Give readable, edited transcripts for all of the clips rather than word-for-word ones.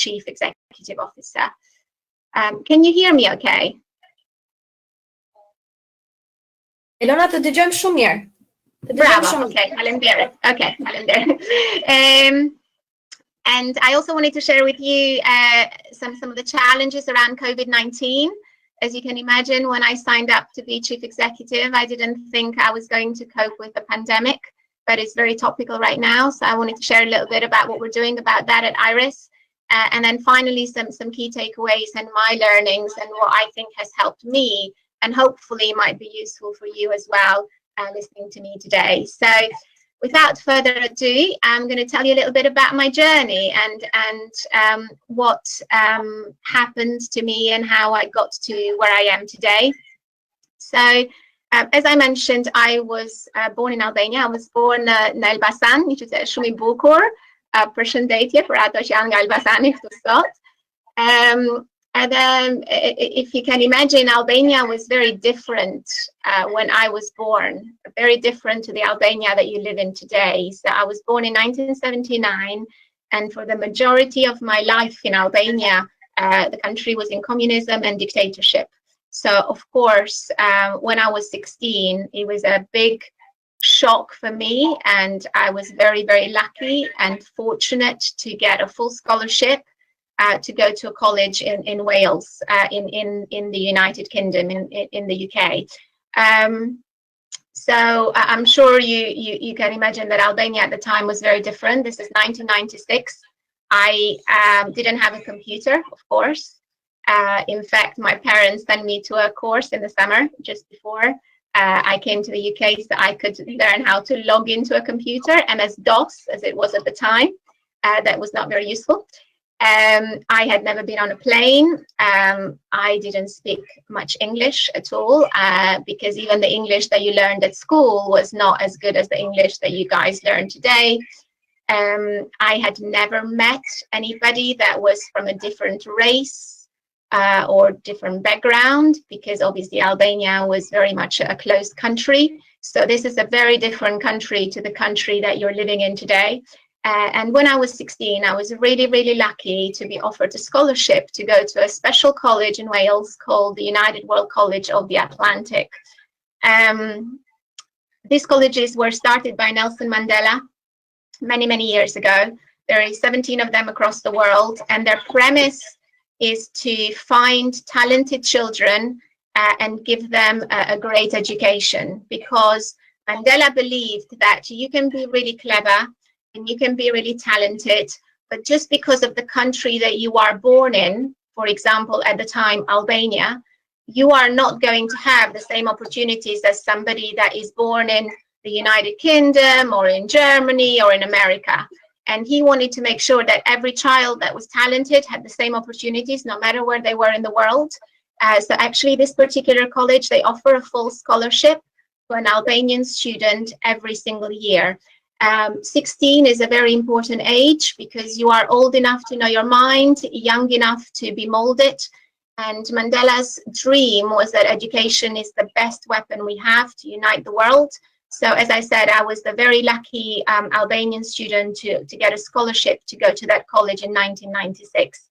Chief Executive Officer. Can you hear me okay? Ilona, të dëgjojmë shumë mirë. Bravo, okay, and I also wanted to share with you some of the challenges around COVID-19. As you can imagine, when I signed up to be Chief Executive, I didn't think I was going to cope with the pandemic, but it's very topical right now. So I wanted to share a little bit about what we're doing about that at Iris. And then finally, some key takeaways and my learnings and what I think has helped me and hopefully might be useful for you as well listening to me today. So without further ado, I'm going to tell you a little bit about my journey and what happened to me and how I got to where I am today. So as I mentioned, I was born in Albania. I was born in Elbasan, which is shumë I bukur. Përshëndetje për ato që janë nga Elbasani këtu sot. And then, if you can imagine, Albania was very different when I was born, very different to the Albania that you live in today. So I was born in 1979, and for the majority of my life in Albania, the country was in communism and dictatorship. So, of course, when I was 16, it was a big shock for me, and I was very, very lucky and fortunate to get a full scholarship to go to a college in Wales, in the United Kingdom, in the UK. So I'm sure you can imagine that Albania at the time was very different. This is 1996. I didn't have a computer, of course. In fact, my parents sent me to a course in the summer just before I came to the UK so I could learn how to log into a computer, MS-DOS as it was at the time. That was not very useful. I had never been on a plane. I didn't speak much English at all because even the English that you learned at school was not as good as the English that you guys learn today. I had never met anybody that was from a different race or different background, because obviously Albania was very much a closed country. So this is a very different country to the country that you're living in today. And when I was 16, I was really, really lucky to be offered a scholarship to go to a special college in Wales called the United World College of the Atlantic. These colleges were started by Nelson Mandela many, many years ago. There are 17 of them across the world, and their premise is to find talented children and give them a great education, because Mandela believed that you can be really clever and you can be really talented, but just because of the country that you are born in, for example, at the time, Albania, you are not going to have the same opportunities as somebody that is born in the United Kingdom or in Germany or in America. And he wanted to make sure that every child that was talented had the same opportunities, no matter where they were in the world. So actually, this particular college, they offer a full scholarship to an Albanian student every single year. 16 is a very important age because you are old enough to know your mind, young enough to be molded. And Mandela's dream was that education is the best weapon we have to unite the world. So as I said, I was the very lucky Albanian student to get a scholarship to go to that college in 1996.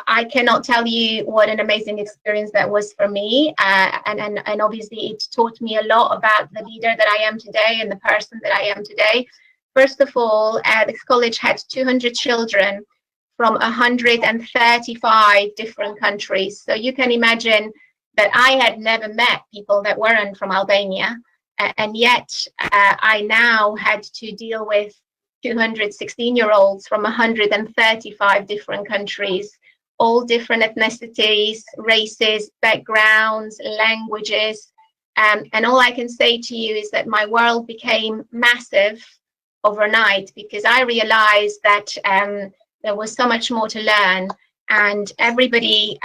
I cannot tell you what an amazing experience that was for me. And obviously it taught me a lot about the leader that I am today and the person that I am today. First of all, this college had 200 children from 135 different countries. So you can imagine that I had never met people that weren't from Albania. And yet I now had to deal with 216-year-olds from 135 different countries, all different ethnicities, races, backgrounds, languages. And all I can say to you is that my world became massive overnight because I realized that there was so much more to learn, and everybody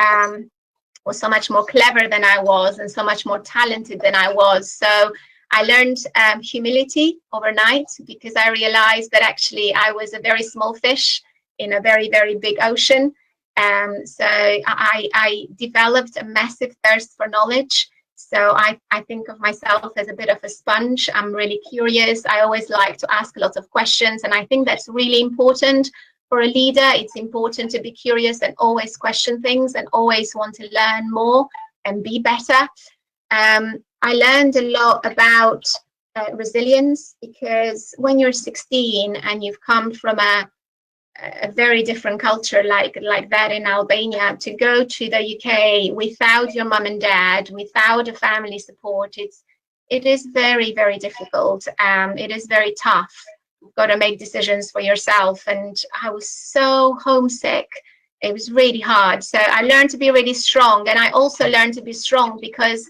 was so much more clever than I was and so much more talented than I was. So I learned humility overnight because I realized that actually I was a very small fish in a very, very big ocean. So I developed a massive thirst for knowledge. So I think of myself as a bit of a sponge. I'm really curious. I always like to ask lots of questions. And I think that's really important For a leader, it's important to be curious and always question things and always want to learn more and be better. I learned a lot about resilience, because when you're 16 and you've come from a very different culture like that in Albania, to go to the UK without your mum and dad, without a family support, it is very, very difficult. It is very tough. You've got to make decisions for yourself, and I was so homesick. It was really hard. So I learned to be really strong, and I also learned to be strong because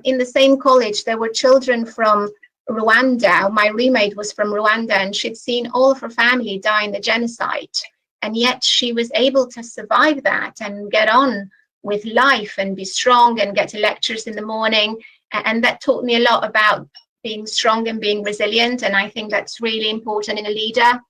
in the same college there were children from Rwanda. My roommate was from Rwanda, and she'd seen all of her family die in the genocide, and yet she was able to survive that and get on with life and be strong and get to lectures in the morning. And that taught me a lot about being strong and being resilient, and I think that's really important in a leader.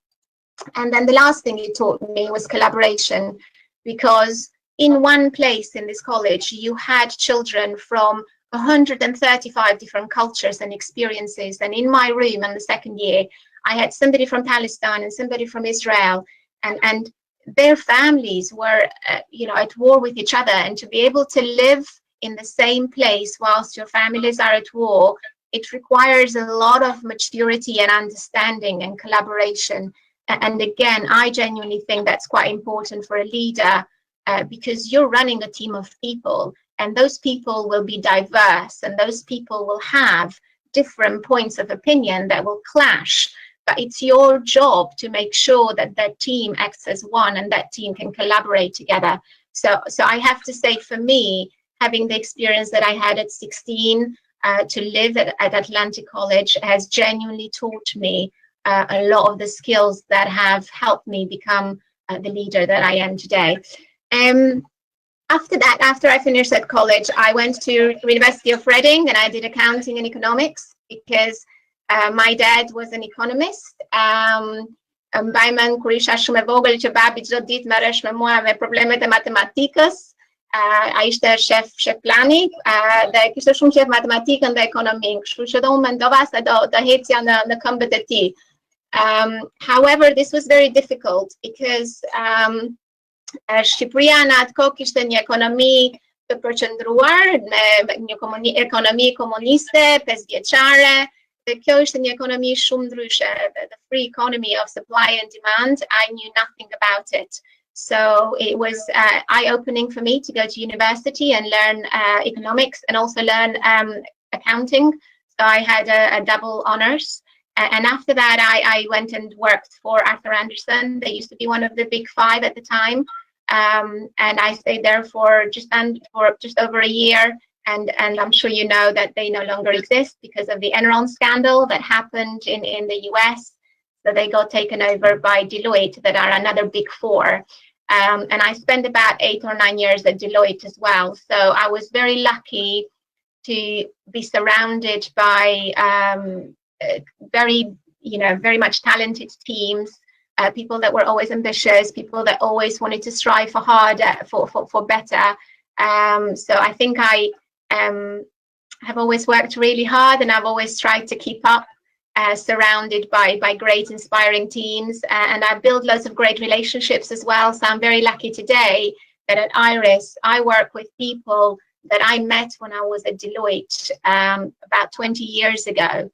And then the last thing it taught me was collaboration, because in one place in this college you had children from 135 different cultures and experiences. And in my room in the second year, I had somebody from Palestine and somebody from Israel, and their families were at war with each other. And to be able to live in the same place whilst your families are at war, it requires a lot of maturity and understanding and collaboration. And again, I genuinely think that's quite important for a leader, because you're running a team of people, and those people will be diverse, and those people will have different points of opinion that will clash. But it's your job to make sure that that team acts as one and that team can collaborate together. So I have to say, for me, having the experience that I had at 16 to live at Atlantic College has genuinely taught me a lot of the skills that have helped me become the leader that I am today. After that, after I finished at college, I went to University of Reading and I did accounting and economics, because my dad was an economist. Mbajmën kur isha shumë e vogël që babi çdo ditë merresh me mua me problemet e matematikës. Ai ishte shef plani dhe kishte shumë qejf matematikën dhe ekonominë, kështu që do unë mendova se do hecja në këmbët e tij. However, this was very difficult because Shqipëria në atë kohë kishte një ekonomi të përqendruar, një ekonomi komuniste, 5-vjeçare, dhe kjo ishte një ekonomi shumë ndryshe, the free economy of supply and demand. I knew nothing about it. So it was eye-opening for me to go to university and learn economics and also learn accounting. So I had a double honors. And after that, I went and worked for Arthur Andersen. They used to be one of the big five at the time. And I stayed there for just over a year. And I'm sure you know that they no longer exist because of the Enron scandal that happened in the US. So they got taken over by Deloitte, that are another big four. And I spent about 8 or 9 years at Deloitte as well. So I was very lucky to be surrounded by very much talented teams, people that were always ambitious, people that always wanted to strive for harder, for better. So I think I have always worked really hard, and I've always tried to keep up, surrounded by great, inspiring teams. And I've built lots of great relationships as well. So I'm very lucky today that at Iris, I work with people that I met when I was at Deloitte about 20 years ago.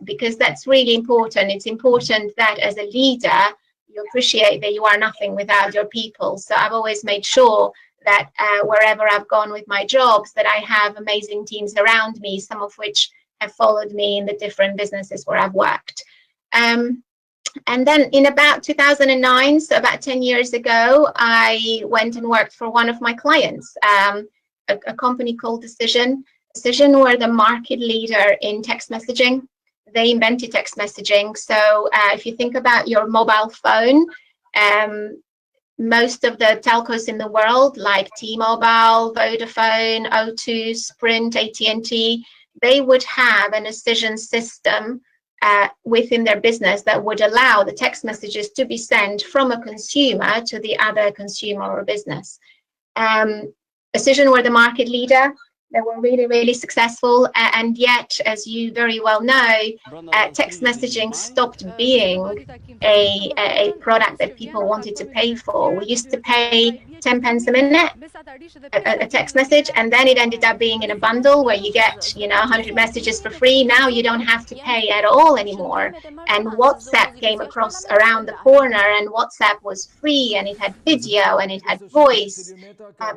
Because that's really important. It's important that as a leader, you appreciate that you are nothing without your people. So I've always made sure that wherever I've gone with my jobs, that I have amazing teams around me, some of which have followed me in the different businesses where I've worked. And then in about 2009, so about 10 years ago, I went and worked for one of my clients, a company called Decision. Decision were the market leader in text messaging. They invented text messaging. So if you think about your mobile phone, most of the telcos in the world, like T-Mobile, Vodafone, O2, Sprint, AT&T, they would have an decision system within their business that would allow the text messages to be sent from a consumer to the other consumer or business. Decision were the market leader. They were really, really successful. And yet, as you very well know, text messaging stopped being a product that people wanted to pay for. We used to pay 10 pence a minute a text message, and then it ended up being in a bundle where you get 100 messages for free. Now you don't have to pay at all anymore, and WhatsApp came across around the corner, and WhatsApp was free, and it had video and it had voice,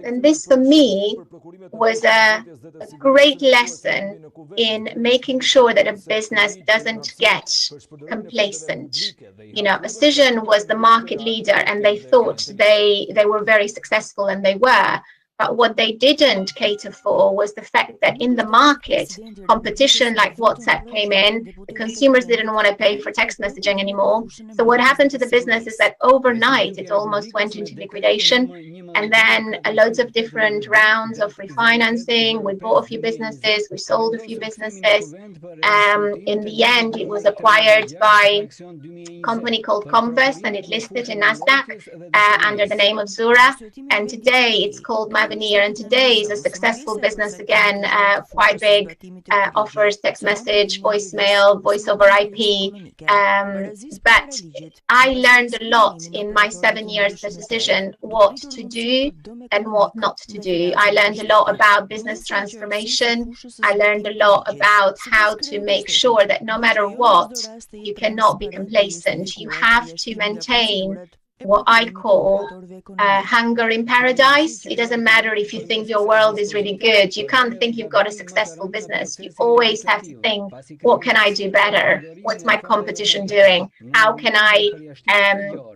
and this for me was a great lesson in making sure that a business doesn't get complacent. Cision was the market leader, and they thought they were very successful, and they were. But what they didn't cater for was the fact that in the market, competition like WhatsApp came in, the consumers didn't want to pay for text messaging anymore. So what happened to the business is that overnight, it almost went into liquidation. And then loads of different rounds of refinancing. We bought a few businesses, we sold a few businesses. In the end, it was acquired by a company called Compass, and it listed in NASDAQ under the name of Zura. And today it's called Mavenir, and today is a successful business again, quite big, offers text message, voicemail, voice over IP. But I learned a lot in my 7 years at Decision, what to do and what not to do. I learned a lot about business transformation. I learned a lot about how to make sure that no matter what, you cannot be complacent. You have to maintain what I call hunger in paradise. It doesn't matter if you think your world is really good. You can't think you've got a successful business. You always have to think, what can I do better? What's my competition doing? How can I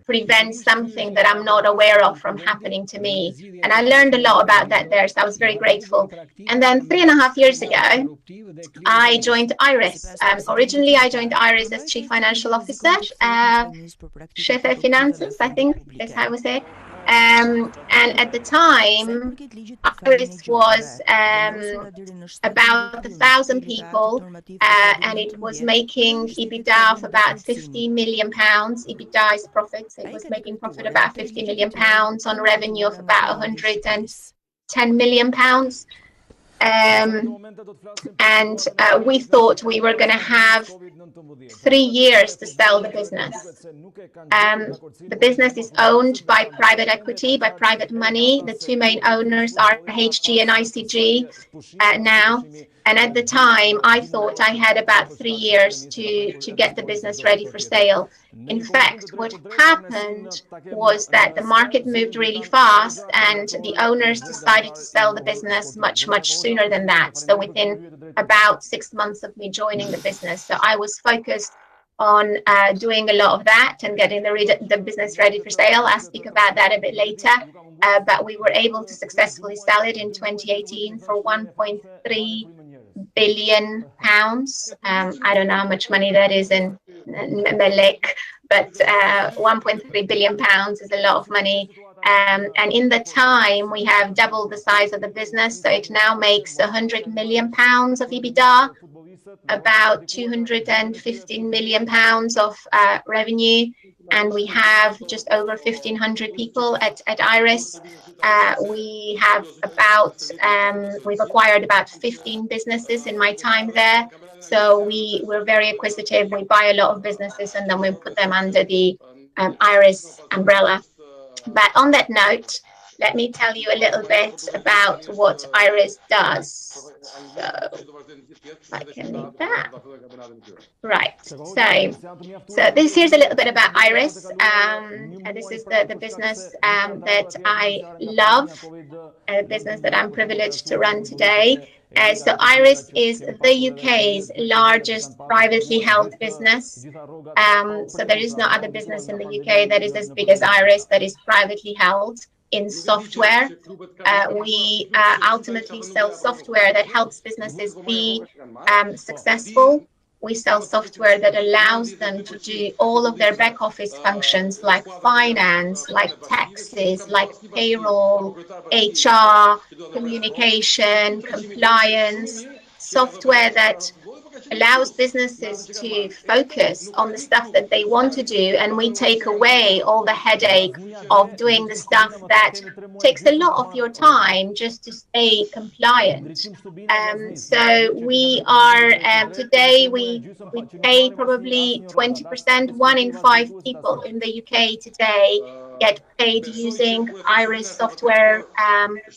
prevent something that I'm not aware of from happening to me? And I learned a lot about that there, so I was very grateful. And then 3.5 years ago, I joined Iris. Originally, I joined Iris as Chief Financial Officer, Chef des Finances, I think that's how I would say it. And at the time, Iris was about 1,000 people, and it was making EBITDA of about £50 million. EBITDA is profit, so it was making profit about £50 million on revenue of about £110 million. And we thought we were going to have 3 years to sell the business. The business is owned by private equity, by private money. The two main owners are HG and ICG now. And at the time, I thought I had about 3 years to get the business ready for sale. In fact, what happened was that the market moved really fast, and the owners decided to sell the business much, much sooner than that. So within about 6 months of me joining the business. So I was focused on doing a lot of that and getting the business ready for sale. I'll speak about that a bit later. But we were able to successfully sell it in 2018 for £1.3 billion. I don't know how much money that is in Melek, but £1.3 billion is a lot of money. And in the time, we have doubled the size of the business, so it now makes £100 million of EBITDA, about £215 million of revenue, and we have just over 1,500 people at Iris. We have we've acquired about 15 businesses in my time there. So we're very acquisitive. We buy a lot of businesses and then we put them under the Iris umbrella. But on that note, let me tell you a little bit about what Iris does. So I can leave that. Right. So here's a little bit about Iris. This is the business that I love, a business that I'm privileged to run today. So Iris is the UK's largest privately held business. So there is no other business in the UK that is as big as Iris that is privately held in software. We ultimately sell software that helps businesses be successful. We sell software that allows them to do all of their back office functions like finance, like taxes, like payroll, HR, communication, compliance, software that allows businesses to focus on the stuff that they want to do, and we take away all the headache of doing the stuff that takes a lot of your time just to stay compliant. So we are today we pay probably 20%. 1 in 5 people in the UK today get paid using Iris software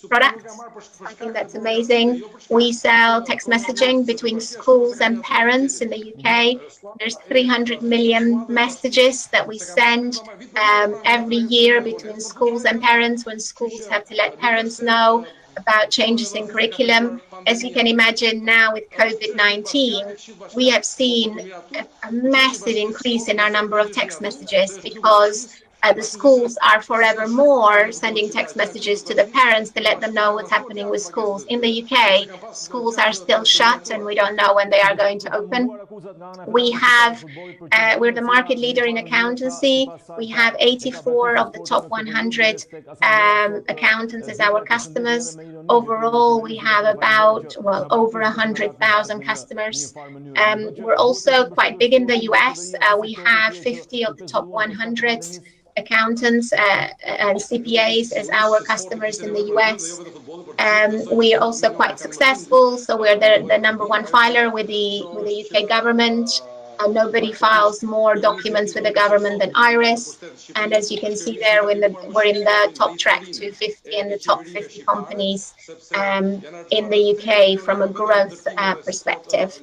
products. Something that's amazing. We sell text messaging between schools and parents in the UK. There's 300 million messages that we send every year between schools and parents when schools have to let parents know about changes in curriculum. As you can imagine now with COVID-19, we have seen a massive increase in our number of text messages because the schools are forevermore sending text messages to the parents to let them know what's happening with schools. In the UK, schools are still shut and we don't know when they are going to open. We're the market leader in accountancy. We have 84 of the top 100 accountants as our customers. Overall, we have about, well, over 100,000 customers. We're also quite big in the US. We have 50 of the top 100 accountants and CPAs as our customers in the US. We are also quite successful, so we're the number one filer with the UK government. And nobody files more documents with the government than Iris. And as you can see there, we're in the top track 250 and the top 50 companies in the UK from a growth perspective.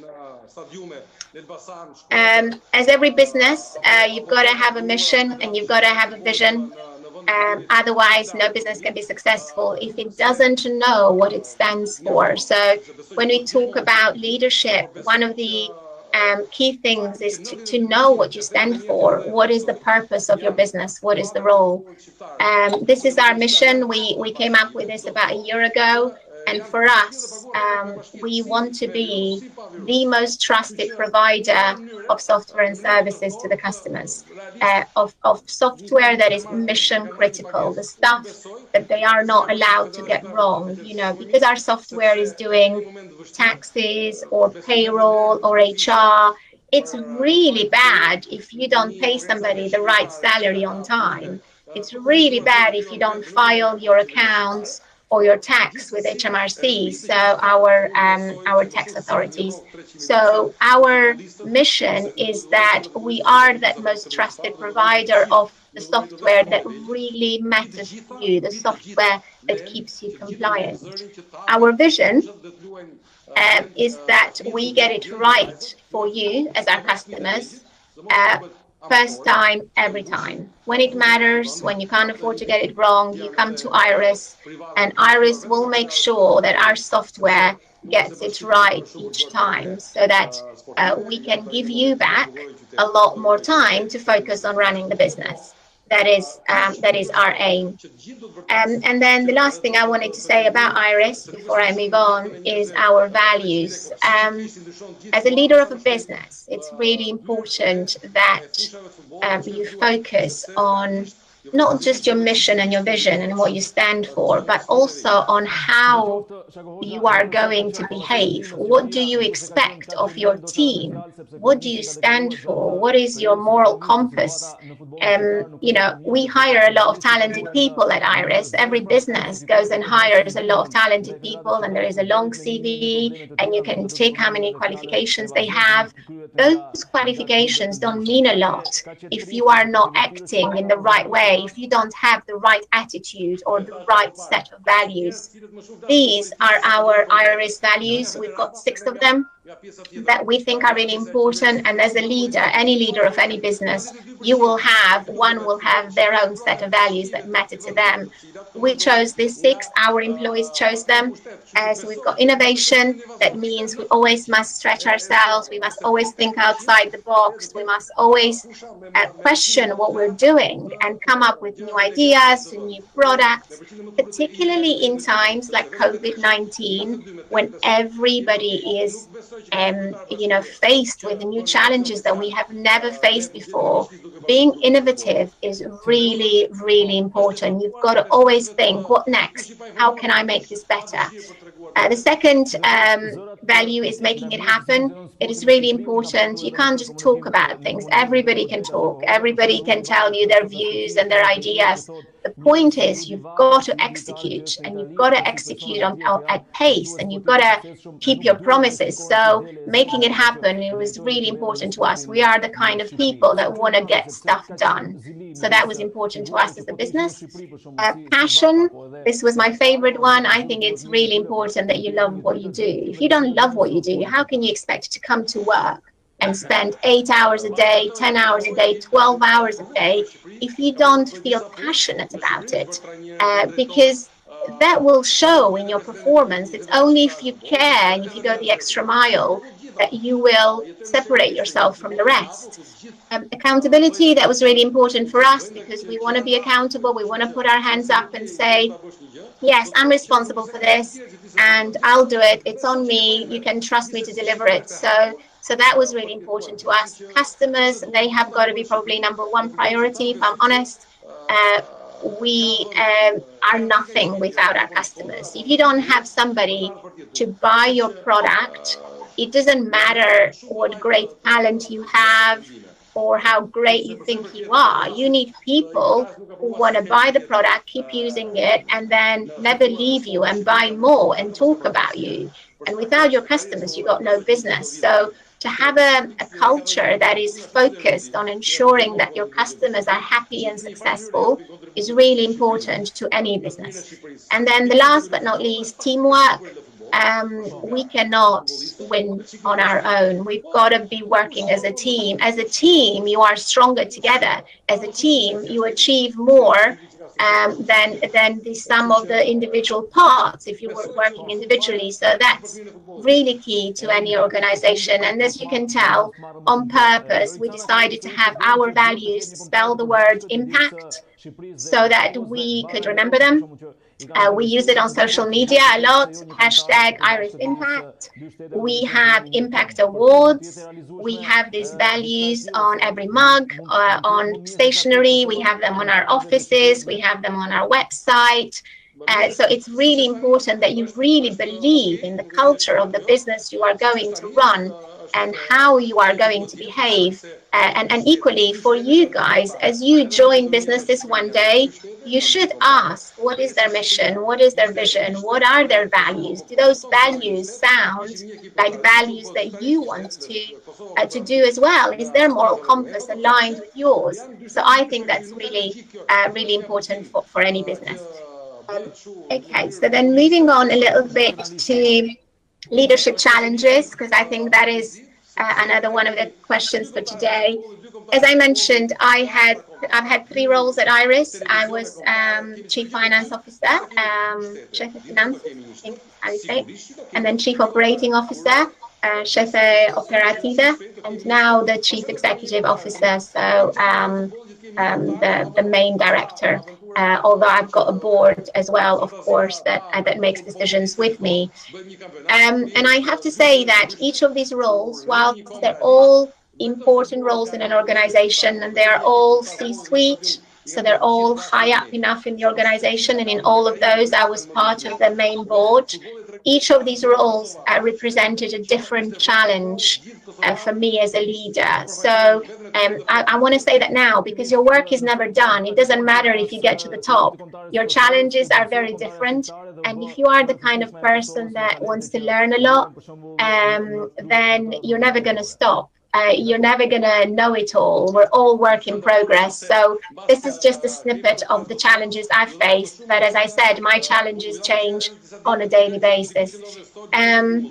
As every business, you've got to have a mission and you've got to have a vision. Otherwise, no business can be successful if it doesn't know what it stands for. So when we talk about leadership, one of the key things is to know what you stand for. What is the purpose of your business? What is the role? This is our mission. We came up with this about a year ago. And for us, we want to be the most trusted provider of software and services to the customers, of software that is mission critical, the stuff that they are not allowed to get wrong, because our software is doing taxes or payroll or HR. It's really bad if you don't pay somebody the right salary on time. It's really bad if you don't file your accounts or your tax with HMRC, so our tax authorities. So our mission is that we are that most trusted provider of the software that really matters to you, the software that keeps you compliant. Our vision is that we get it right for you as our customers, first time, every time. When it matters, when you can't afford to get it wrong, you come to Iris, and Iris will make sure that our software gets it right each time, so that we can give you back a lot more time to focus on running the business. That is our aim. And then the last thing I wanted to say about Iris before I move on is our values. As a leader of a business, it's really important that you focus on not just your mission and your vision and what you stand for, but also on how you are going to behave. What do you expect of your team? What do you stand for? What is your moral compass? We hire a lot of talented people at Iris. Every business goes and hires a lot of talented people, and there is a long CV, and you can check how many qualifications they have. Those qualifications don't mean a lot if you are not acting in the right way, if you don't have the right attitude or the right set of values. These are our Iris values. We've got 6 of them that we think are really important. And as a leader, any leader of any business, one will have their own set of values that matter to them. We chose these 6, our employees chose them. So we've got innovation. That means we always must stretch ourselves. We must always think outside the box. We must always question what we're doing and come up with new ideas and new products, particularly in times like COVID-19, when everybody is faced with new challenges that we have never faced before. Being innovative is really, really important. You've got to always think, what next? How can I make this better? The second value is making it happen. It is really important. You can't just talk about things. Everybody can talk. Everybody can tell you their views and their ideas. The point is you've got to execute, and you've got to execute at pace, and you've got to keep your promises. So making it happen, it was really important to us. We are the kind of people that want to get stuff done. So that was important to us as a business. Passion, this was my favorite one. I think it's really important that you love what you do. If you don't love what you do, how can you expect to come to work and spend 8 hours a day, 10 hours a day, 12 hours a day if you don't feel passionate about it? Because that will show in your performance. It's only if you care and if you go the extra mile that you will separate yourself from the rest. Accountability, that was really important for us because we want to be accountable. We want to put our hands up and say, yes, I'm responsible for this and I'll do it. It's on me. You can trust me to deliver it. So that was really important to us. Customers, they have got to be probably number one priority, if I'm honest. We are nothing without our customers. If you don't have somebody to buy your product, it doesn't matter what great talent you have or how great you think you are. You need people who want to buy the product, keep using it, and then never leave you and buy more and talk about you. And without your customers, you got no business. So to have a culture that is focused on ensuring that your customers are happy and successful is really important to any business. And then the last but not least, teamwork. We cannot win on our own. We've got to be working as a team. As a team, you are stronger together. As a team, you achieve more than the sum of the individual parts if you were working individually. So that's really key to any organization. And as you can tell, on purpose, we decided to have our values spell the word impact so that we could remember them. We use it on social media a lot, hashtag Irs Impact. We have impact awards. We have these values on every mug, on stationery. We have them on our offices. We have them on our website. So it's really important that you really believe in the culture of the business you are going to run and how you are going to behave. And equally for you guys, as you join businesses one day, you should ask, what is their mission? What is their vision? What are their values? Do those values sound like values that you want to do as well? Is their moral compass aligned with yours? So I think that's really, really important for any business. Okay, so then moving on a little bit to leadership challenges, because I think that is another one of the questions for today. As I mentioned, I've had 3 roles at Iris. I was Chief Finance Officer, Chef de Finanzas, I think is how you say it, and then Chief Operating Officer, Chef Operativa, and now the Chief Executive Officer, so the main director. Although I've got a board as well, of course, that makes decisions with me. And I have to say that each of these roles, whilst they're all important roles in an organization and they're all C-suite, so they're all high up enough in the organization, and in all of those I was part of the main board. Each of these roles represented a different challenge for me as a leader. So I want to say that now, because your work is never done. It doesn't matter if you get to the top. Your challenges are very different. And if you are the kind of person that wants to learn a lot, then you're never going to stop. You're never going to know it all. We're all work in progress. So this is just a snippet of the challenges I've faced. But as I said, my challenges change on a daily basis. Can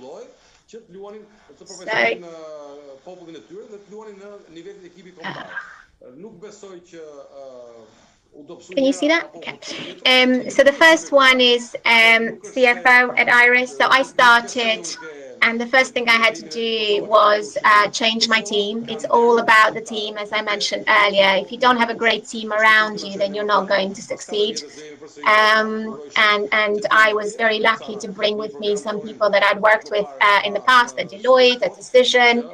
you see that? Okay. So the first one is CFO at Iris. So I started And the first thing I had to do was change my team. It's all about the team, as I mentioned earlier. If you don't have a great team around you, then you're not going to succeed. And I was very lucky to bring with me some people that I'd worked with in the past at Deloitte, at Decision.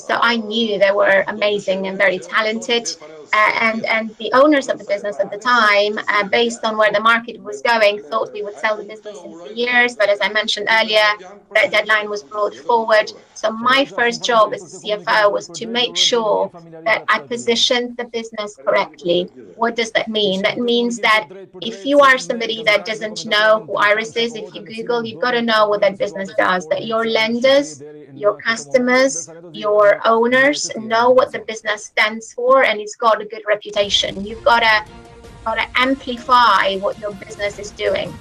So I knew they were amazing and very talented. And the owners of the business at the time, based on where the market was going, thought we would sell the business in 3 years. But as I mentioned earlier, that deadline was brought forward. So my first job as a CFO was to make sure that I positioned the business correctly. What does that mean? That means that if you are somebody that doesn't know who Iris is, if you Google, you've got to know what that business does, that your lenders, your customers, your owners know what the business stands for, and it's got a good reputation. You've got to amplify what your business is doing.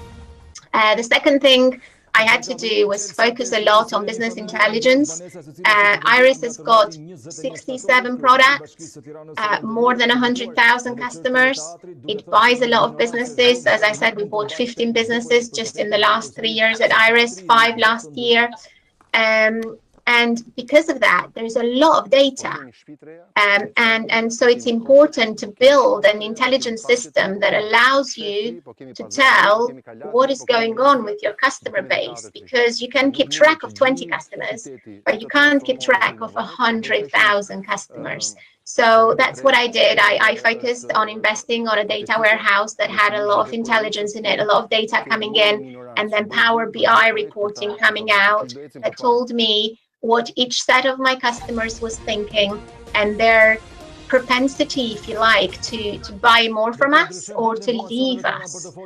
The second thing I had to do was focus a lot on business intelligence. Iris has got 67 products, more than 100,000 customers. It buys a lot of businesses. As I said, we bought 15 businesses just in the last 3 years at Iris, 5 last year. And because of that, there's a lot of data. And so it's important to build an intelligent system that allows you to tell what is going on with your customer base, because you can keep track of 20 customers, but you can't keep track of 100,000 customers. So that's what I did. I focused on investing on a data warehouse that had a lot of intelligence in it, a lot of data coming in, and then Power BI reporting coming out that told me what each set of my customers was thinking and their propensity, if you like, to buy more from us or to leave us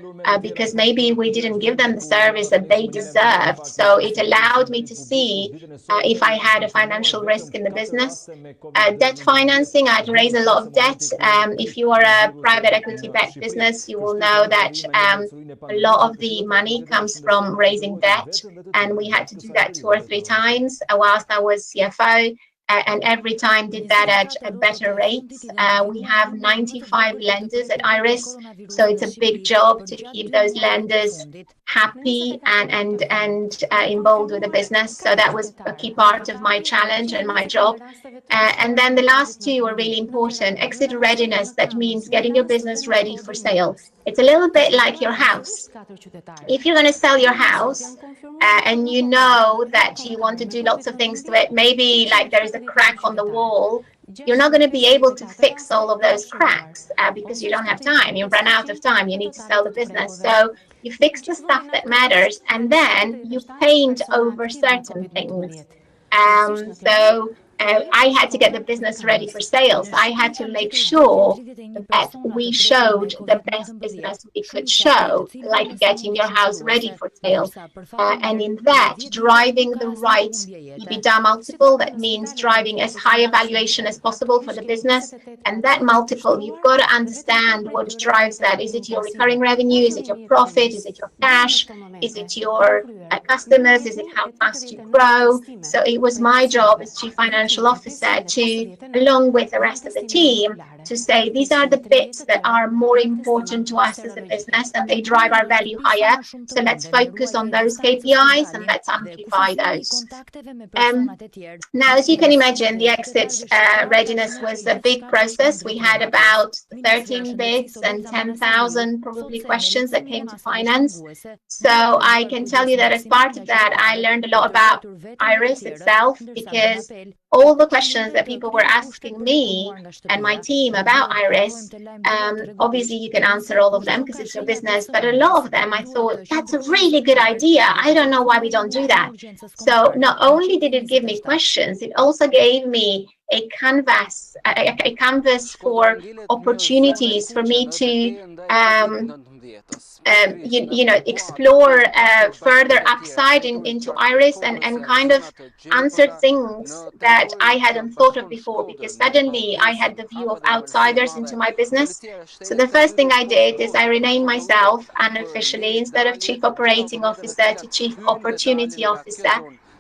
because maybe we didn't give them the service that they deserved. So it allowed me to see if I had a financial risk in the business. Debt financing, I'd raise a lot of debt. If you are a private equity-backed business, you will know that a lot of the money comes from raising debt, and we had to do that 2 or 3 times whilst I was CFO. And every time did that at better rates. We have 95 lenders at Iris, so it's a big job to keep those lenders happy and involved with the business. So that was a key part of my challenge and my job. And then the last 2 were really important. Exit readiness, that means getting your business ready for sale. It's a little bit like your house. If you're going to sell your house and you know that you want to do lots of things to it, maybe like there is a crack on the wall, you're not going to be able to fix all of those cracks because you don't have time. You run out of time. You need to sell the business. So you fix the stuff that matters, and then you paint over certain things. I had to get the business ready for sales. I had to make sure that we showed the best business we could show, like getting your house ready for sale. And in that, driving the right EBITDA multiple, that means driving as high a valuation as possible for the business. And that multiple, you've got to understand what drives that. Is it your recurring revenue? Is it your profit? Is it your cash? Is it your customers? Is it how fast you grow? So it was my job as Chief Financial Officer to, along with the rest of the team, to say these are the bits that are more important to us as a business and they drive our value higher. So let's focus on those KPIs and let's amplify those. Now, as you can imagine, the exit readiness was a big process. We had about 13 bids and 10,000 probably questions that came to finance. So I can tell you that as part of that, I learned a lot about Iris itself, because all the questions that people were asking me and my team about Iris, obviously you can answer all of them because it's your business, but a lot of them I thought, that's a really good idea. I don't know why we don't do that. So not only did it give me questions, it also gave me a canvas for opportunities for me to explore further upside into Iris and kind of answer things that I hadn't thought of before, because suddenly I had the view of outsiders into my business. So the first thing I did is I renamed myself unofficially, instead of Chief Operating Officer, to Chief Opportunity Officer,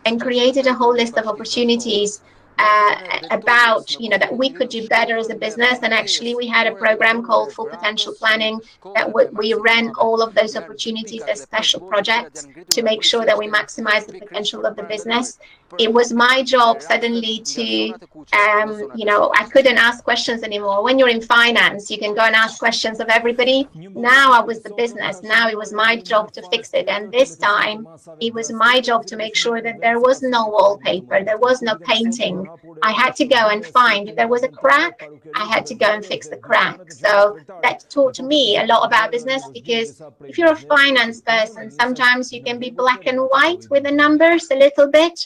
and created a whole list of opportunities about, that we could do better as a business. And actually we had a program called Full Potential Planning that we ran all of those opportunities as special projects to make sure that we maximize the potential of the business. It was my job suddenly to, I couldn't ask questions anymore. When you're in finance, you can go and ask questions of everybody. Now I was the business. Now it was my job to fix it. And this time it was my job to make sure that there was no wallpaper, there was no painting. I had to go and find, if there was a crack, I had to go and fix the crack. So that taught me a lot about business, because if you're a finance person, sometimes you can be black and white with the numbers a little bit.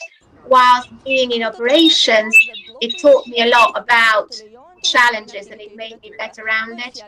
Whilst being in operations, it taught me a lot about challenges and it made me better around it.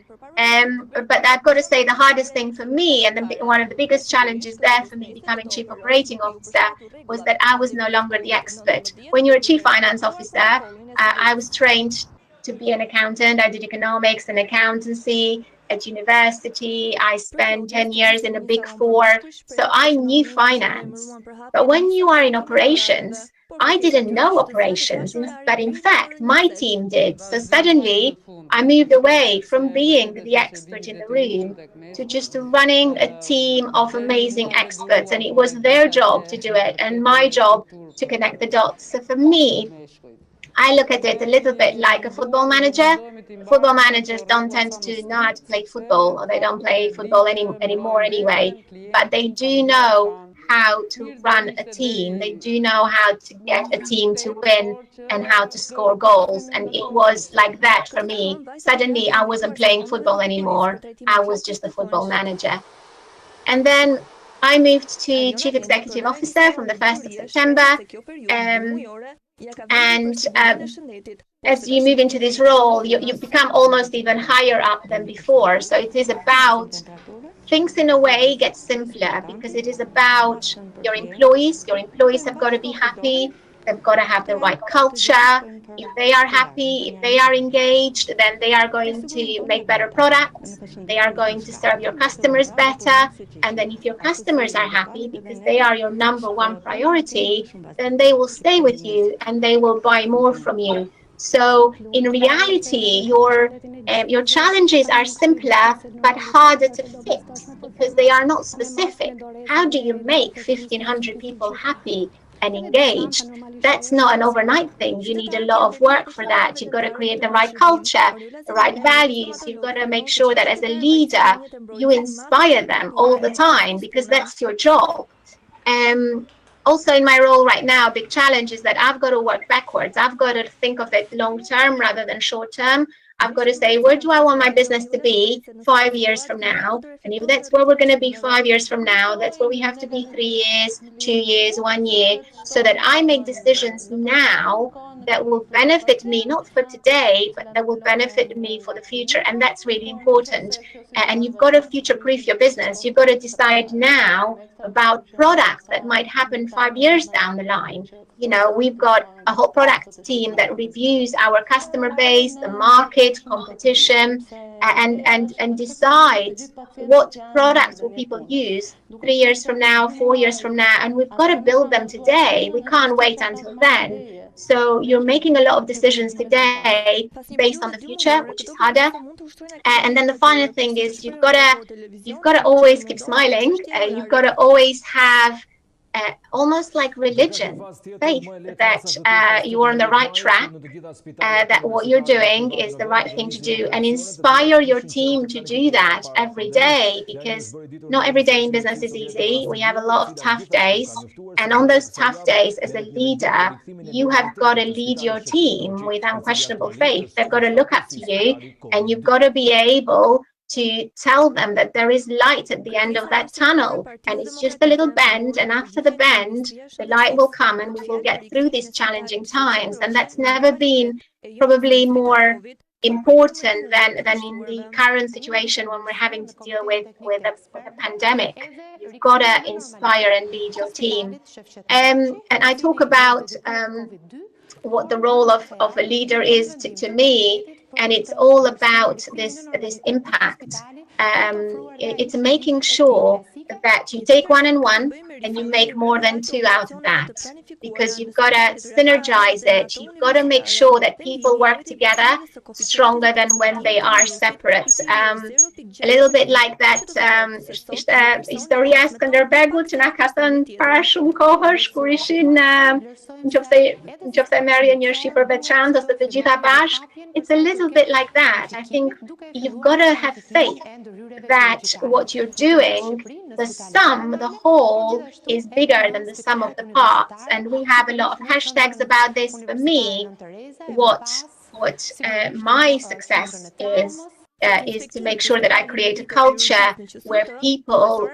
But I've got to say the hardest thing for me, and one of the biggest challenges there for me becoming chief operating officer, was that I was no longer the expert. When you're a chief finance officer, I was trained to be an accountant. I did economics and accountancy at university. I spent 10 years in a big four, so I knew finance. But when you are in operations, I didn't know operations, but in fact, my team did. So suddenly, I moved away from being the expert in the room to just running a team of amazing experts. And it was their job to do it and my job to connect the dots. So for me, I look at it a little bit like a football manager. Football managers don't tend to know how to play football, or they don't play football anymore anyway, but they do know how to run a team. They do know how to get a team to win and how to score goals. And it was like that for me. Suddenly, I wasn't playing football anymore. I was just a football manager. And then I moved to Chief Executive Officer from the 1st of September. And as you move into this role, you become almost even higher up than before. So it is about, things in a way get simpler, because it is about your employees. Your employees have got to be happy. They've got to have the right culture. If they are happy, if they are engaged, then they are going to make better products. They are going to serve your customers better. And then if your customers are happy, because they are your number one priority, then they will stay with you and they will buy more from you. So in reality, your challenges are simpler but harder to fix because they are not specific. How do you make 1,500 people happy and engaged? That's not an overnight thing. You need a lot of work for that. You've got to create the right culture, the right values. You've got to make sure that as a leader, you inspire them all the time, because that's your job. Also in my role right now, big challenge is that I've got to work backwards. I've got to think of it long term rather than short term. I've got to say, where do I want my business to be 5 years from now? And if that's where we're going to be 5 years from now, that's where we have to be 3 years, 2 years, 1 year, so that I make decisions now that will benefit me, not for today, but that will benefit me for the future. And that's really important. And you've got to future-proof your business. You've got to decide now about products that might happen 5 years down the line. We've got a whole product team that reviews our customer base, the market, competition, and decides what products will people use 3 years from now, 4 years from now, and we've got to build them today. We can't wait until then. So you're making a lot of decisions today based on the future, which is harder. And then the final thing is you've got to always keep smiling. You've got to always have almost like religion, faith that you are on the right track, that what you're doing is the right thing to do, and inspire your team to do that every day, because not every day in business is easy. We have a lot of tough days, and on those tough days, as a leader, you have got to lead your team with unquestionable faith. They've got to look up to you, and you've got to be able to tell them that there is light at the end of that tunnel, and it's just a little bend, and after the bend the light will come and we will get through these challenging times. And that's never been probably more important than in the current situation when we're having to deal with a pandemic. You've got to inspire and lead your team. And I talk about what the role of a leader is to me, and it's all about this impact. It's making sure that you take one-on-one and you make more than 2 out of that, because you've got to synergize it. You've got to make sure that people work together stronger than when they are separate. A little bit like that, historia Skanderbegu, czy nakatan parshum kohosh, kurishin, it's a little bit like that. I think you've got to have faith that what you're doing, the sum, the whole, is bigger than the sum of the parts. And we have a lot of hashtags about this. For me, what my success is to make sure that I create a culture where people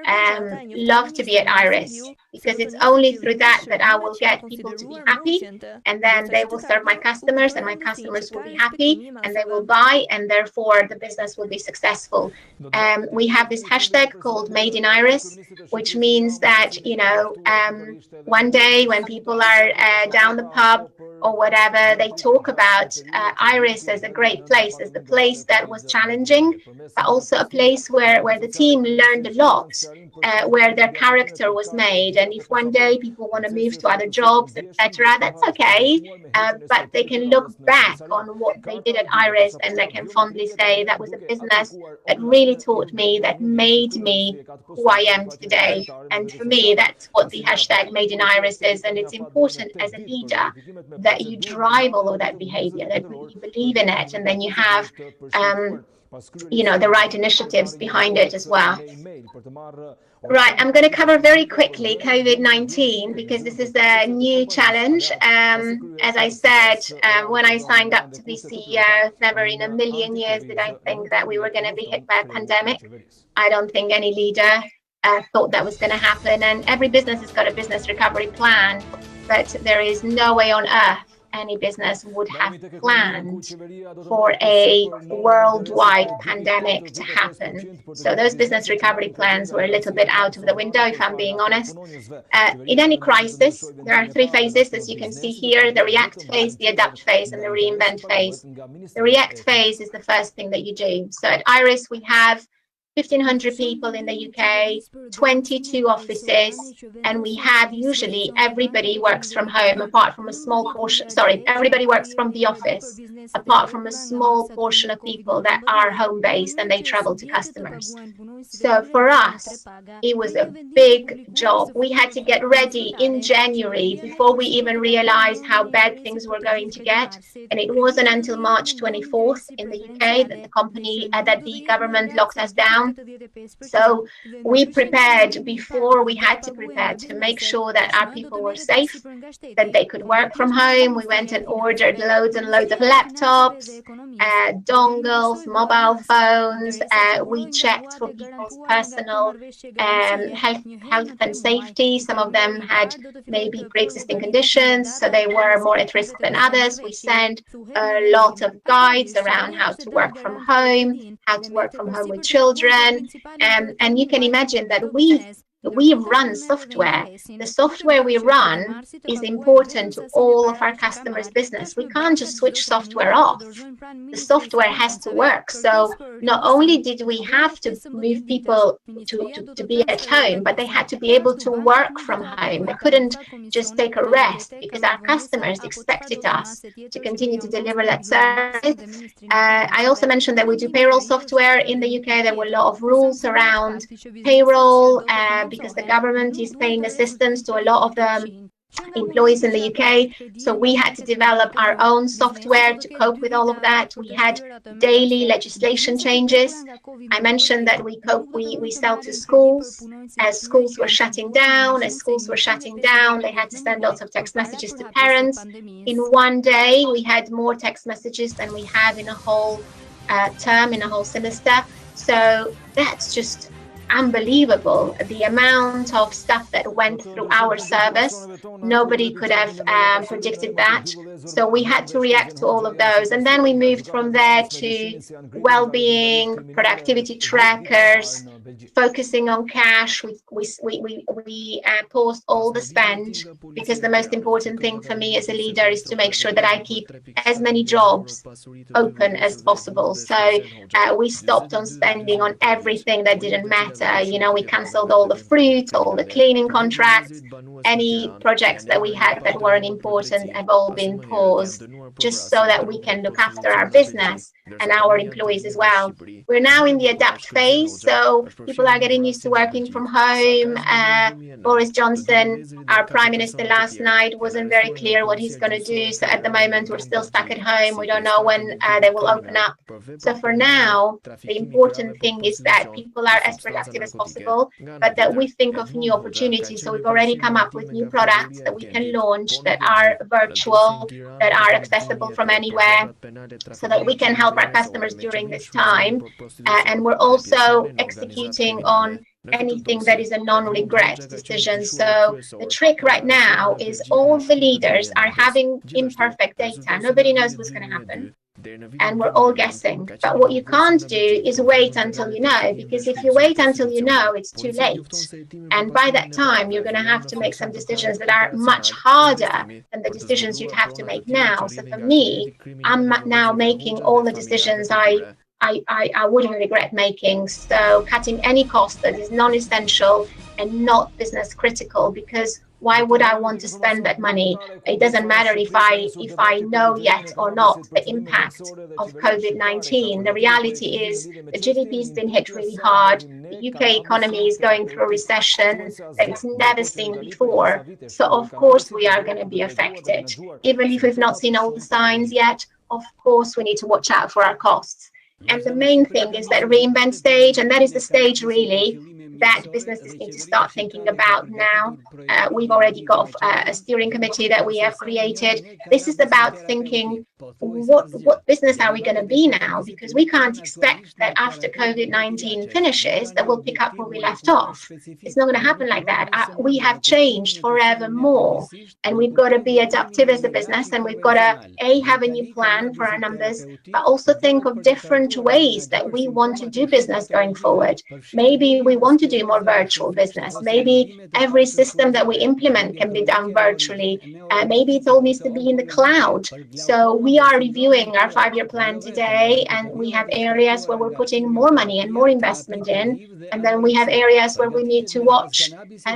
love to be at Iris, because it's only through that I will get people to be happy, and then they will serve my customers, and my customers will be happy, and they will buy, and therefore the business will be successful. We have this hashtag called Made in Iris, which means that, one day when people are down the pub or whatever, they talk about Iris as a great place, as the place that was challenging, but also a place where the team learned a lot, where their character was made. And if one day people want to move to other jobs, etc., that's okay, but they can look back on what they did at Iris, and they can fondly say that was a business that really taught me, that made me who I am today. And for me, that's what the hashtag Made in Iris is. And it's important as a leader that you drive all of that behavior, that you believe in it, and then you have the right initiatives behind it as well. Right, I'm going to cover very quickly COVID-19, because this is a new challenge. As I said, when I signed up to be CEO, never in a million years did I think that we were going to be hit by a pandemic. I don't think any leader thought that was going to happen. And every business has got a business recovery plan, but there is no way on earth any business would have planned for a worldwide pandemic to happen. So those business recovery plans were a little bit out of the window, if I'm being honest. In any crisis, there are 3 phases, as you can see here: the react phase, the adapt phase, and the reinvent phase. The react phase is the first thing that you do. So at Iris, we have 1,500 people in the UK, 22 offices, and we have usually everybody works from home apart from a small portion, everybody works from the office apart from a small portion of people that are home-based and they travel to customers. So for us, it was a big job. We had to get ready in January before we even realized how bad things were going to get. And it wasn't until March 24th in the UK that the government locked us down. So we prepared before we had to prepare to make sure that our people were safe, that they could work from home. We went and ordered loads and loads of laptops, dongles, mobile phones. We checked for people's personal health and safety. Some of them had maybe pre-existing conditions, so they were more at risk than others. We sent a lot of guides around how to work from home, how to work from home with children. And you can imagine that we run software. The software we run is important to all of our customers' business. We can't just switch software off. The software has to work. So not only did we have to move people to be at home, but they had to be able to work from home. They couldn't just take a rest, because our customers expected us to continue to deliver that service. I also mentioned that we do payroll software in the UK. There were a lot of rules around payroll, because the government is paying assistance to a lot of the employees in the UK. So we had to develop our own software to cope with all of that. We had daily legislation changes. I mentioned that we sell to schools. As schools were shutting down, they had to send lots of text messages to parents. In one day, we had more text messages than we have in a whole term, in a whole semester. So that's just unbelievable, the amount of stuff that went through our service. Nobody could have predicted that. So we had to react to all of those. And then we moved from there to well-being, productivity trackers, focusing on cash. We paused all the spend, because the most important thing for me as a leader is to make sure that I keep as many jobs open as possible. So we stopped on spending on everything that didn't matter. You know, we cancelled all the fruit, all the cleaning contracts, any projects that we had that weren't important have all been paused, just so that we can look after our business and our employees as well. We're now in the adapt phase, so people are getting used to working from home. Boris Johnson, our Prime Minister, last night wasn't very clear what he's going to do. So at the moment, we're still stuck at home. We don't know when they will open up. So for now, the important thing is that people are as productive as possible, but that we think of new opportunities. So we've already come up with new products that we can launch that are virtual, that are accessible from anywhere, so that we can help our customers during this time. And we're also executing on anything that is a non-regret decision. So the trick right now is all the leaders are having imperfect data. Nobody knows what's going to happen, and we're all guessing. But what you can't do is wait until you know, because if you wait until you know, it's too late. And by that time, you're going to have to make some decisions that are much harder than the decisions you'd have to make now. So for me, I'm now making all the decisions I wouldn't regret making. So cutting any cost that is non-essential and not business critical, because why would I want to spend that money? It doesn't matter if I know yet or not the impact of COVID-19. The reality is the GDP has been hit really hard. The UK economy is going through a recession that it's never seen before. So of course we are going to be affected. Even if we've not seen all the signs yet, of course we need to watch out for our costs. And the main thing is that reinvent stage, and that is the stage really that businesses need to start thinking about now. We've already got a steering committee that we have created. This is about thinking, what business are we going to be now? Because we can't expect that after COVID-19 finishes that we'll pick up where we left off. It's not going to happen like that. We have changed forevermore, and we've got to be adaptive as a business, and we've got to have a new plan for our numbers, but also think of different ways that we want to do business going forward. Maybe we want to do more virtual business. Maybe every system that we implement can be done virtually. Maybe it all needs to be in the cloud. So we are reviewing our 5-year plan today, and we have areas where we're putting more money and more investment in, and then we have areas where we need to watch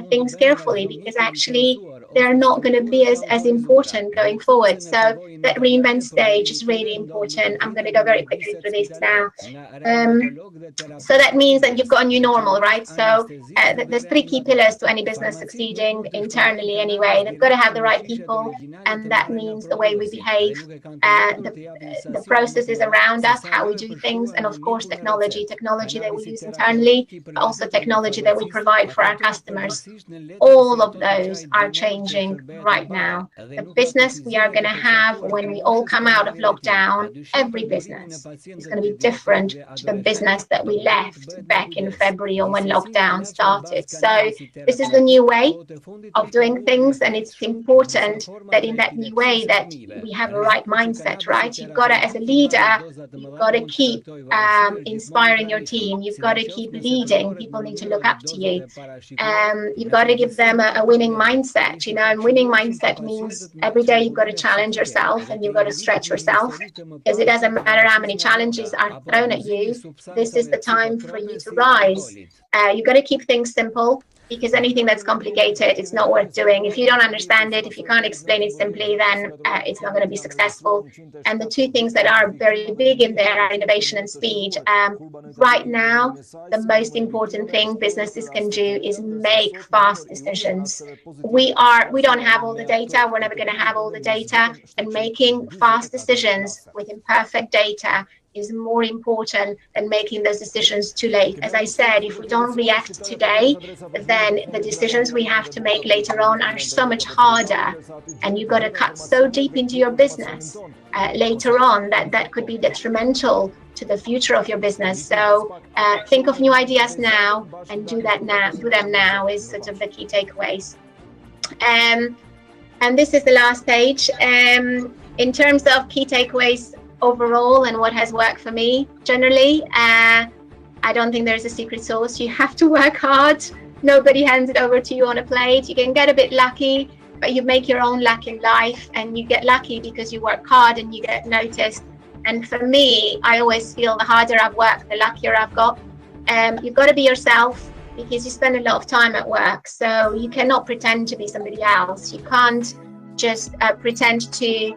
things carefully, because actually they're not going to be as important going forward. So that reinvent stage is really important. I'm going to go very quickly through this now. So that means that you've got a new normal, right? So there's 3 key pillars to any business succeeding internally anyway. They've got to have the right people, and that means the way we behave, the processes around us, how we do things, and of course technology that we use internally, but also technology that we provide for our customers. All of those are changing right now. The business we are going to have when we all come out of lockdown, every business is going to be different to the business that we left back in February or when lockdown started. So this is the new way of doing things, and it's important that in that new way that we have a right mindset, right? You've got to, as a leader, you've got to keep inspiring your team. You've got to keep leading. People need to look up to you. You've got to give them a winning mindset, you know, and winning mindset means every day you've got to challenge yourself and you've got to stretch yourself, because it doesn't matter how many challenges are thrown at you. This is the time for you to rise. You've got to keep things simple, because anything that's complicated, it's not worth doing. If you don't understand it, if you can't explain it simply, then it's not going to be successful. And the 2 things that are very big in there are innovation and speed. Right now, the most important thing businesses can do is make fast decisions. We don't have all the data. We're never going to have all the data, and making fast decisions with imperfect data is more important than making those decisions too late. As I said, if we don't react today, then the decisions we have to make later on are so much harder, and you've got to cut so deep into your business later on that could be detrimental to the future of your business. So think of new ideas now and do them now is sort of the key takeaways. And this is the last page. In terms of key takeaways overall and what has worked for me generally, I don't think there's a secret sauce. You have to work hard. Nobody hands it over to you on a plate. You can get a bit lucky, but you make your own luck in life, and you get lucky because you work hard and you get noticed. And for me, I always feel the harder I've worked, the luckier I've got. You've got to be yourself, because you spend a lot of time at work. So you cannot pretend to be somebody else. You can't just pretend to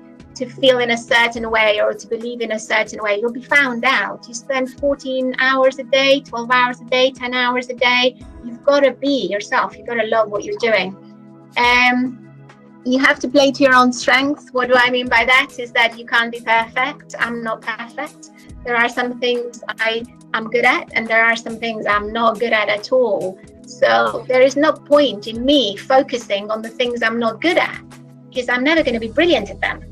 feel in a certain way or to believe in a certain way. You'll be found out. You spend 14 hours a day, 12 hours a day, 10 hours a day. You've got to be yourself. You've got to love what you're doing. You have to play to your own strengths. What do I mean by that? Is that you can't be perfect. I'm not perfect. There are some things I'm good at, and there are some things I'm not good at all. So there is no point in me focusing on the things I'm not good at, because I'm never going to be brilliant at them.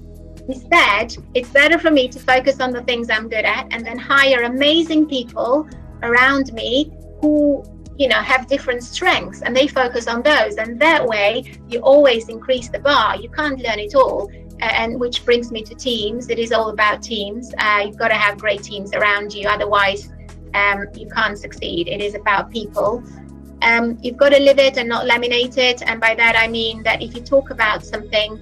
Instead, it's better for me to focus on the things I'm good at and then hire amazing people around me who, have different strengths, and they focus on those. And that way, you always increase the bar. You can't learn it all. And which brings me to teams. It is all about teams. You've got to have great teams around you. Otherwise, you can't succeed. It is about people. You've got to live it and not laminate it. And by that, I mean that if you talk about something,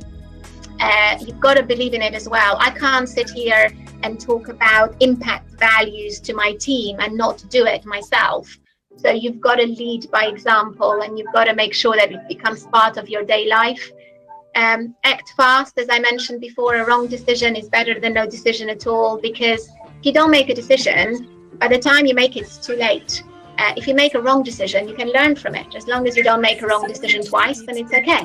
you've got to believe in it as well. I can't sit here and talk about impact values to my team and not do it myself. So you've got to lead by example, and you've got to make sure that it becomes part of your day life. Act fast. As I mentioned before, a wrong decision is better than no decision at all, because if you don't make a decision, by the time you make it, it's too late. If you make a wrong decision, you can learn from it. As long as you don't make a wrong decision twice, then it's okay.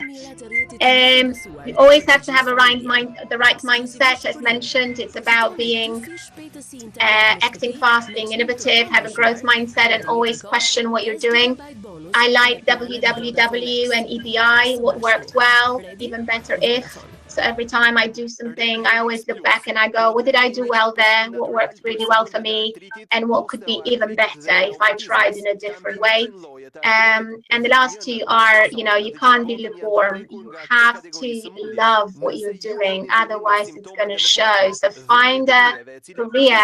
You always have to have the right mindset. As mentioned, it's about acting fast, being innovative, have a growth mindset, and always question what you're doing. I like WWW and EBI, what worked well, even better if. So every time I do something, I always look back and I go, what did I do well there? What worked really well for me? And what could be even better if I tried in a different way? And the last two are, you can't be lukewarm. You have to love what you're doing. Otherwise, it's going to show. So find a career,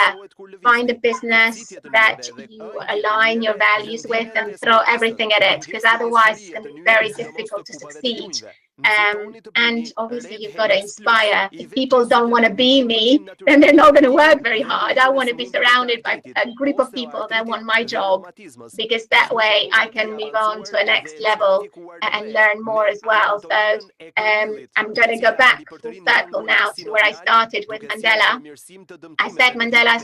find a business that you align your values with, and throw everything at it, because otherwise it's going to be very difficult to succeed. And obviously you've got to inspire. If people don't want to be me, then they're not going to work very hard. I want to be surrounded by a group of people that want my job, because that way I can move on to a next level and learn more as well. So I'm going to go back full circle now to where I started with Mandela. I said Mandela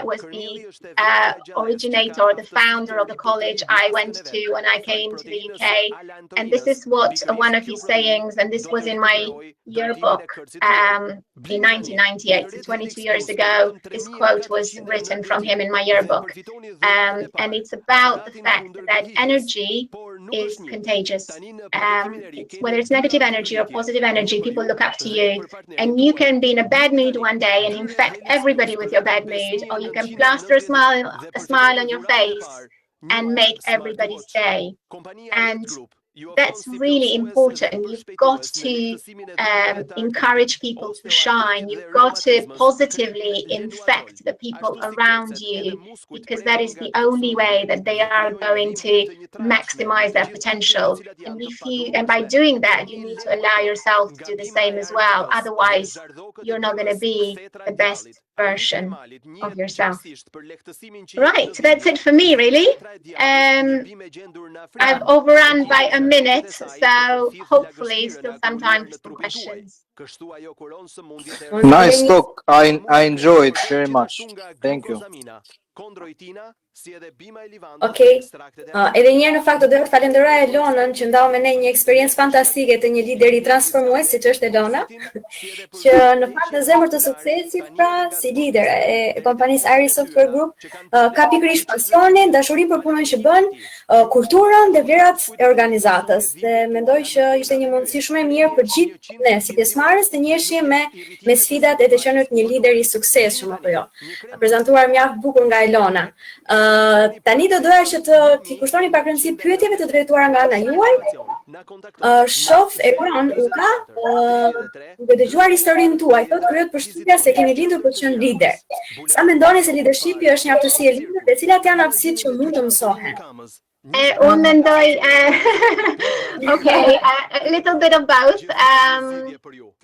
was the originator or the founder of the college I went to when I came to the UK. And this is what one of his sayings, and this was in my yearbook in 1998, so 22 years ago. This quote was written from him in my yearbook. And it's about the fact that energy is contagious. Whether it's negative energy or positive energy, people look up to you. And you can be in a bad mood one day and infect everybody with your bad mood, or you can plaster a smile on your face and make everybody's day. And that's really important. You've got to encourage people to shine. You've got to positively infect the people around you, because that is the only way that they are going to maximize their potential. And by doing that, you need to allow yourself to do the same as well. Otherwise, you're not going to be the best version of yourself. Right, so that's it for me, really. I've overrun by a minute, so hopefully still some time for some questions. Nice talk. I enjoyed very much. Thank you. Okej, edhe njërë në fakt do të falenderoj Elonën që ndau me ne një eksperiencë fantastike të një lideri transformues siç është Elona, që në fakt në zemër të suksesit, pra si lider e kompanisë Irs Software Group, ka pikërisht pasionin, dashurinë për punën që bën, kulturën dhe vlerat e organizatës. Dhe mendoj që ishte një mundësi shumë e mirë për gjithë ne si pjesëmarrës të njiheshim me sfidat e të qenë një lider i suksesshëm apo jo. Prezantuar mjaft bukur nga Elona. Tani do doja që t'i kushtoni pak rëndësi pyetjeve të drejtuara nga ana juaj. Shof Eron u ka duke dëgjuar historinë tuaj, thotë kryet përshtypja se keni lindur për të qenë lider. Sa mendoni se leadershipi është një aftësi e lindur dhe cilat janë aftësitë që mund të mësohen? Unë mendoj, okay, a little bit of both.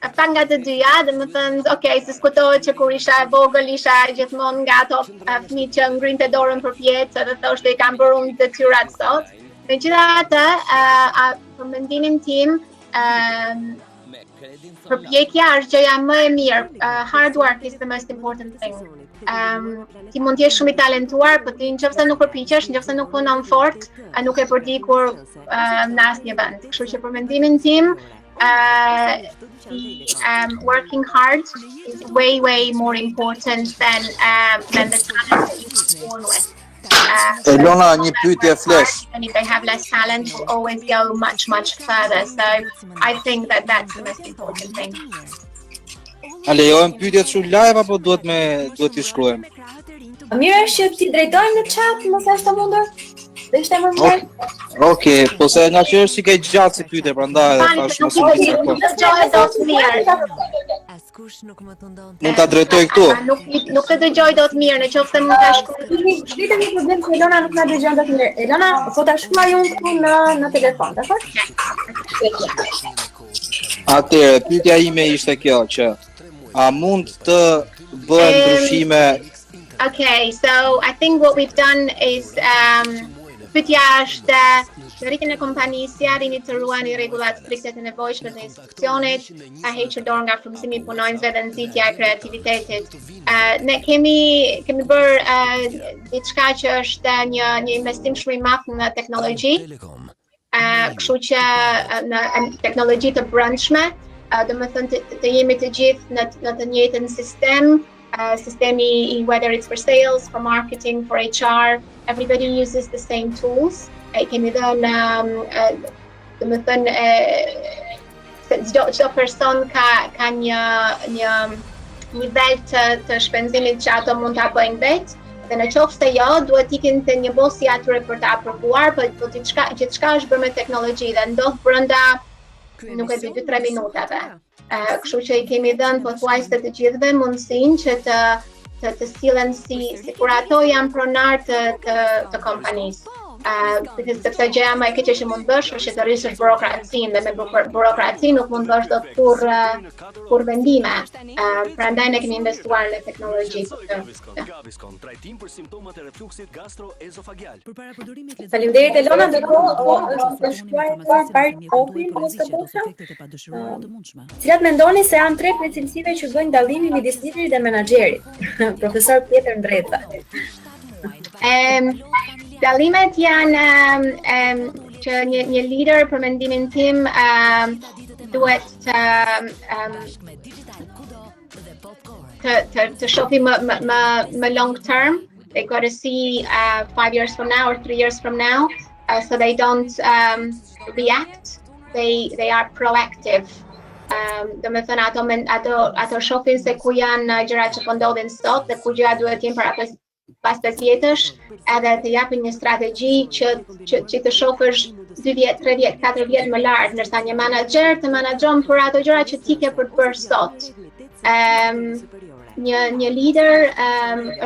Pak nga të dyja, dhe më thënë, okay, se diskutohet që kur isha e vogël, isha gjithmonë nga ato fëmijë që ngrinte dorën për pjetë dhe thoshte i kam bërë unë detyrat sot. Megjithatë, për mendimin tim, përpjekja është gjëja më e mirë. Hard work is the most important thing. Ti mund t'jesh shumë i talentuar, por ti nëse nuk përpiqesh, nëse nuk punon fort, nuk e përdikur në asnjë vend. Kështu që për mendimin tim, working hard is way more important than the talent that you're born with. Elona, një pyetje flash. And if they have less talent, will always go much further. So I think that that's the most important thing. A lejojmë pyetjet kështu live apo duhet t'i shkruajmë? Mirë është që ti drejtojmë në chat, mos është të mundur? Dhe ishte më mirë? Okej, po se nga që është si ke gjatë si pyetje, prandaj thash mos u bisa. Mund ta drejtoj këtu. Nuk të dëgjoj dot mirë, nëse mund ta shkruaj. Shkruajmë një problem që Elona nuk na dëgjon dot mirë. Elona, po ta shkruaj unë këtu në telefon, dakor? Atëherë, pyetja ime ishte kjo që a mund të bëhen ndryshime? Okay, so I think what we've done is pyetja është në rritjen e kompanisë, arrini të ruani rregullat strikte të nevojshme të institucionit, ta hequr dorë nga frymëzimi i punonjësve dhe nxitja e kreativitetit. Ne kemi bërë diçka që është një investim shumë i madh në teknologji. Kështu që në teknologji të brendshme, do të thënë të jemi të gjithë në të njëjtin sistem, sistemi, whether it's for sales, for marketing, for HR, everybody uses the same tools. Kemi dhënë, do të thënë, çdo person ka një nivel të shpenzimit që ato mund ta bëjnë vetë. Dhe në qoftë se jo, duhet ikin te një bosi atyre për ta aprovuar, po gjithçka është bërë me teknologji dhe ndodh brenda nuk e di 2-3 minutave. Kështu që i kemi dhënë pothuajse të gjithëve mundësinë që të sillen si kur ato janë pronar të kompanisë. Sepse gjëja më e keqe që mund bësh është që të rrisësh burokracinë dhe me burokraci nuk mund bësh dot kur vendime. Prandaj ne kemi investuar në teknologji. Faleminderit Elona, ndërkohë është shkruar part opin ose posha. Cilat mendoni se janë 3 cilësive që bëjnë dallimin midis liderit dhe menaxherit? Profesor Pjetër Ndreta. Dallimet janë që një lider për mendimin tim duhet të shohë më long term. They got to see 5 years from now or 3 years from now, so they don't react. They are proactive. Do me thënë ato shohin se ku janë gjërat që po ndodhin sot dhe ku gjërat duhet jenë para pas 5 vjetësh, edhe të japin një strategji që të shohësh 2 vjet, 3 vjet, 4 vjet më lart, ndërsa një menaxher të menaxhon për ato gjëra që ti ke për të bërë sot. Një lider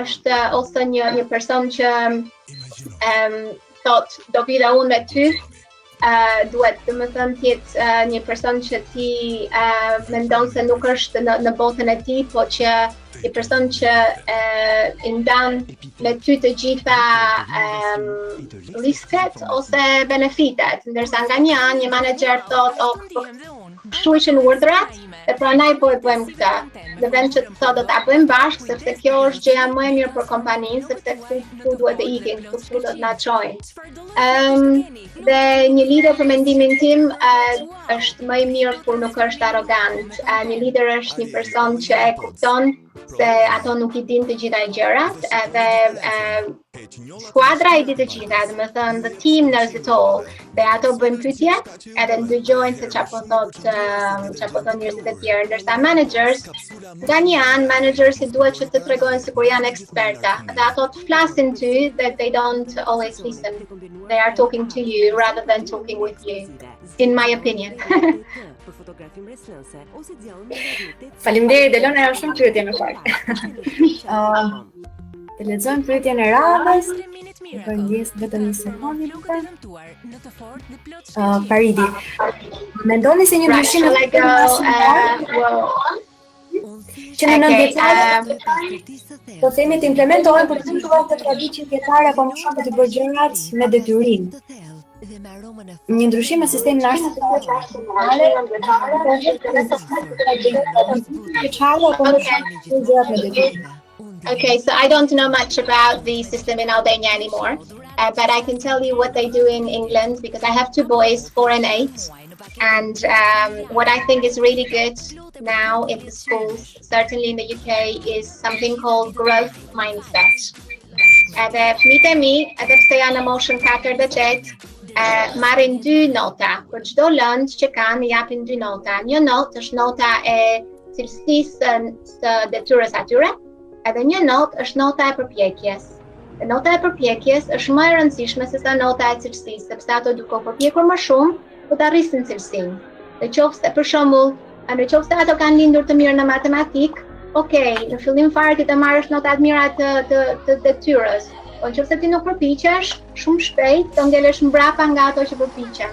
është ose një person që thot do vi dhe unë me ty, duhet të më thënë tjetë një person që ti mendon se nuk është në botën e ti, po që një person që i ndan me ty të gjitha risket ose benefitet, ndërsa nga një menaxher thot kështu ishin urdhrat dhe prandaj po e bëjmë këtë. Në vend që të thotë do ta bëjmë bashkë, sepse kjo është gjëja më e mirë për kompaninë, sepse këtu duhet të ikin, këtu do të na çojnë. Dhe një lider për mendimin tim është më i mirë kur nuk është arrogant. Një lider është një person që e kupton se ato nuk I din të gjitha gjërat, edhe skuadra I di të gjitha, domethënë the team knows it all. Dhe ato bëjnë pyetje, edhe ndëgjojnë se çfarë po thonë njerëzit e tjerë, ndërsa managers managers I duhet që të tregojnë sikur janë eksperta. Dhe ato të flasin ty that they don't always listen. They are talking to you rather than talking with you, in my opinion. Faleminderit Elona, janë shumë pyetje më fal. Të lexojmë pyetjen e radhës. Po ndjes vetëm një sekondë. Paridi. Mendoni se një ndryshim që në po themi të implementohen për të shkuar të traditë fetare apo më shumë të bërë gjërat me detyrim. Një ndryshim në sistemin e arsimit Okay, so I don't know much about the system in Albania anymore, but I can tell you what they do in England because I have two boys, 4 and 8, and what I think is really good now in the schools, certainly in the UK, is something called growth mindset. Edhe fëmijët e mi, edhe pse janë në moshën 4 dhe 8, marrin 2 nota. Për çdo lëndë që kanë, japin 2 nota. Një notë është nota e cilësisë së detyrës atyre, edhe një notë është nota e përpjekjes. Dhe nota e përpjekjes është më e rëndësishme se sa nota e cilësisë, sepse ato duke u përpjekur më shumë, do të arrisin cilësinë. Në qoftë se për shembull, nëse ato kanë lindur të mirë në matematikë, në fillim fare ti të marrësh nota të mira të detyrës. Po nëse ti nuk përpiqesh, shumë shpejt do ngelesh mbrapa nga ato që përpiqen.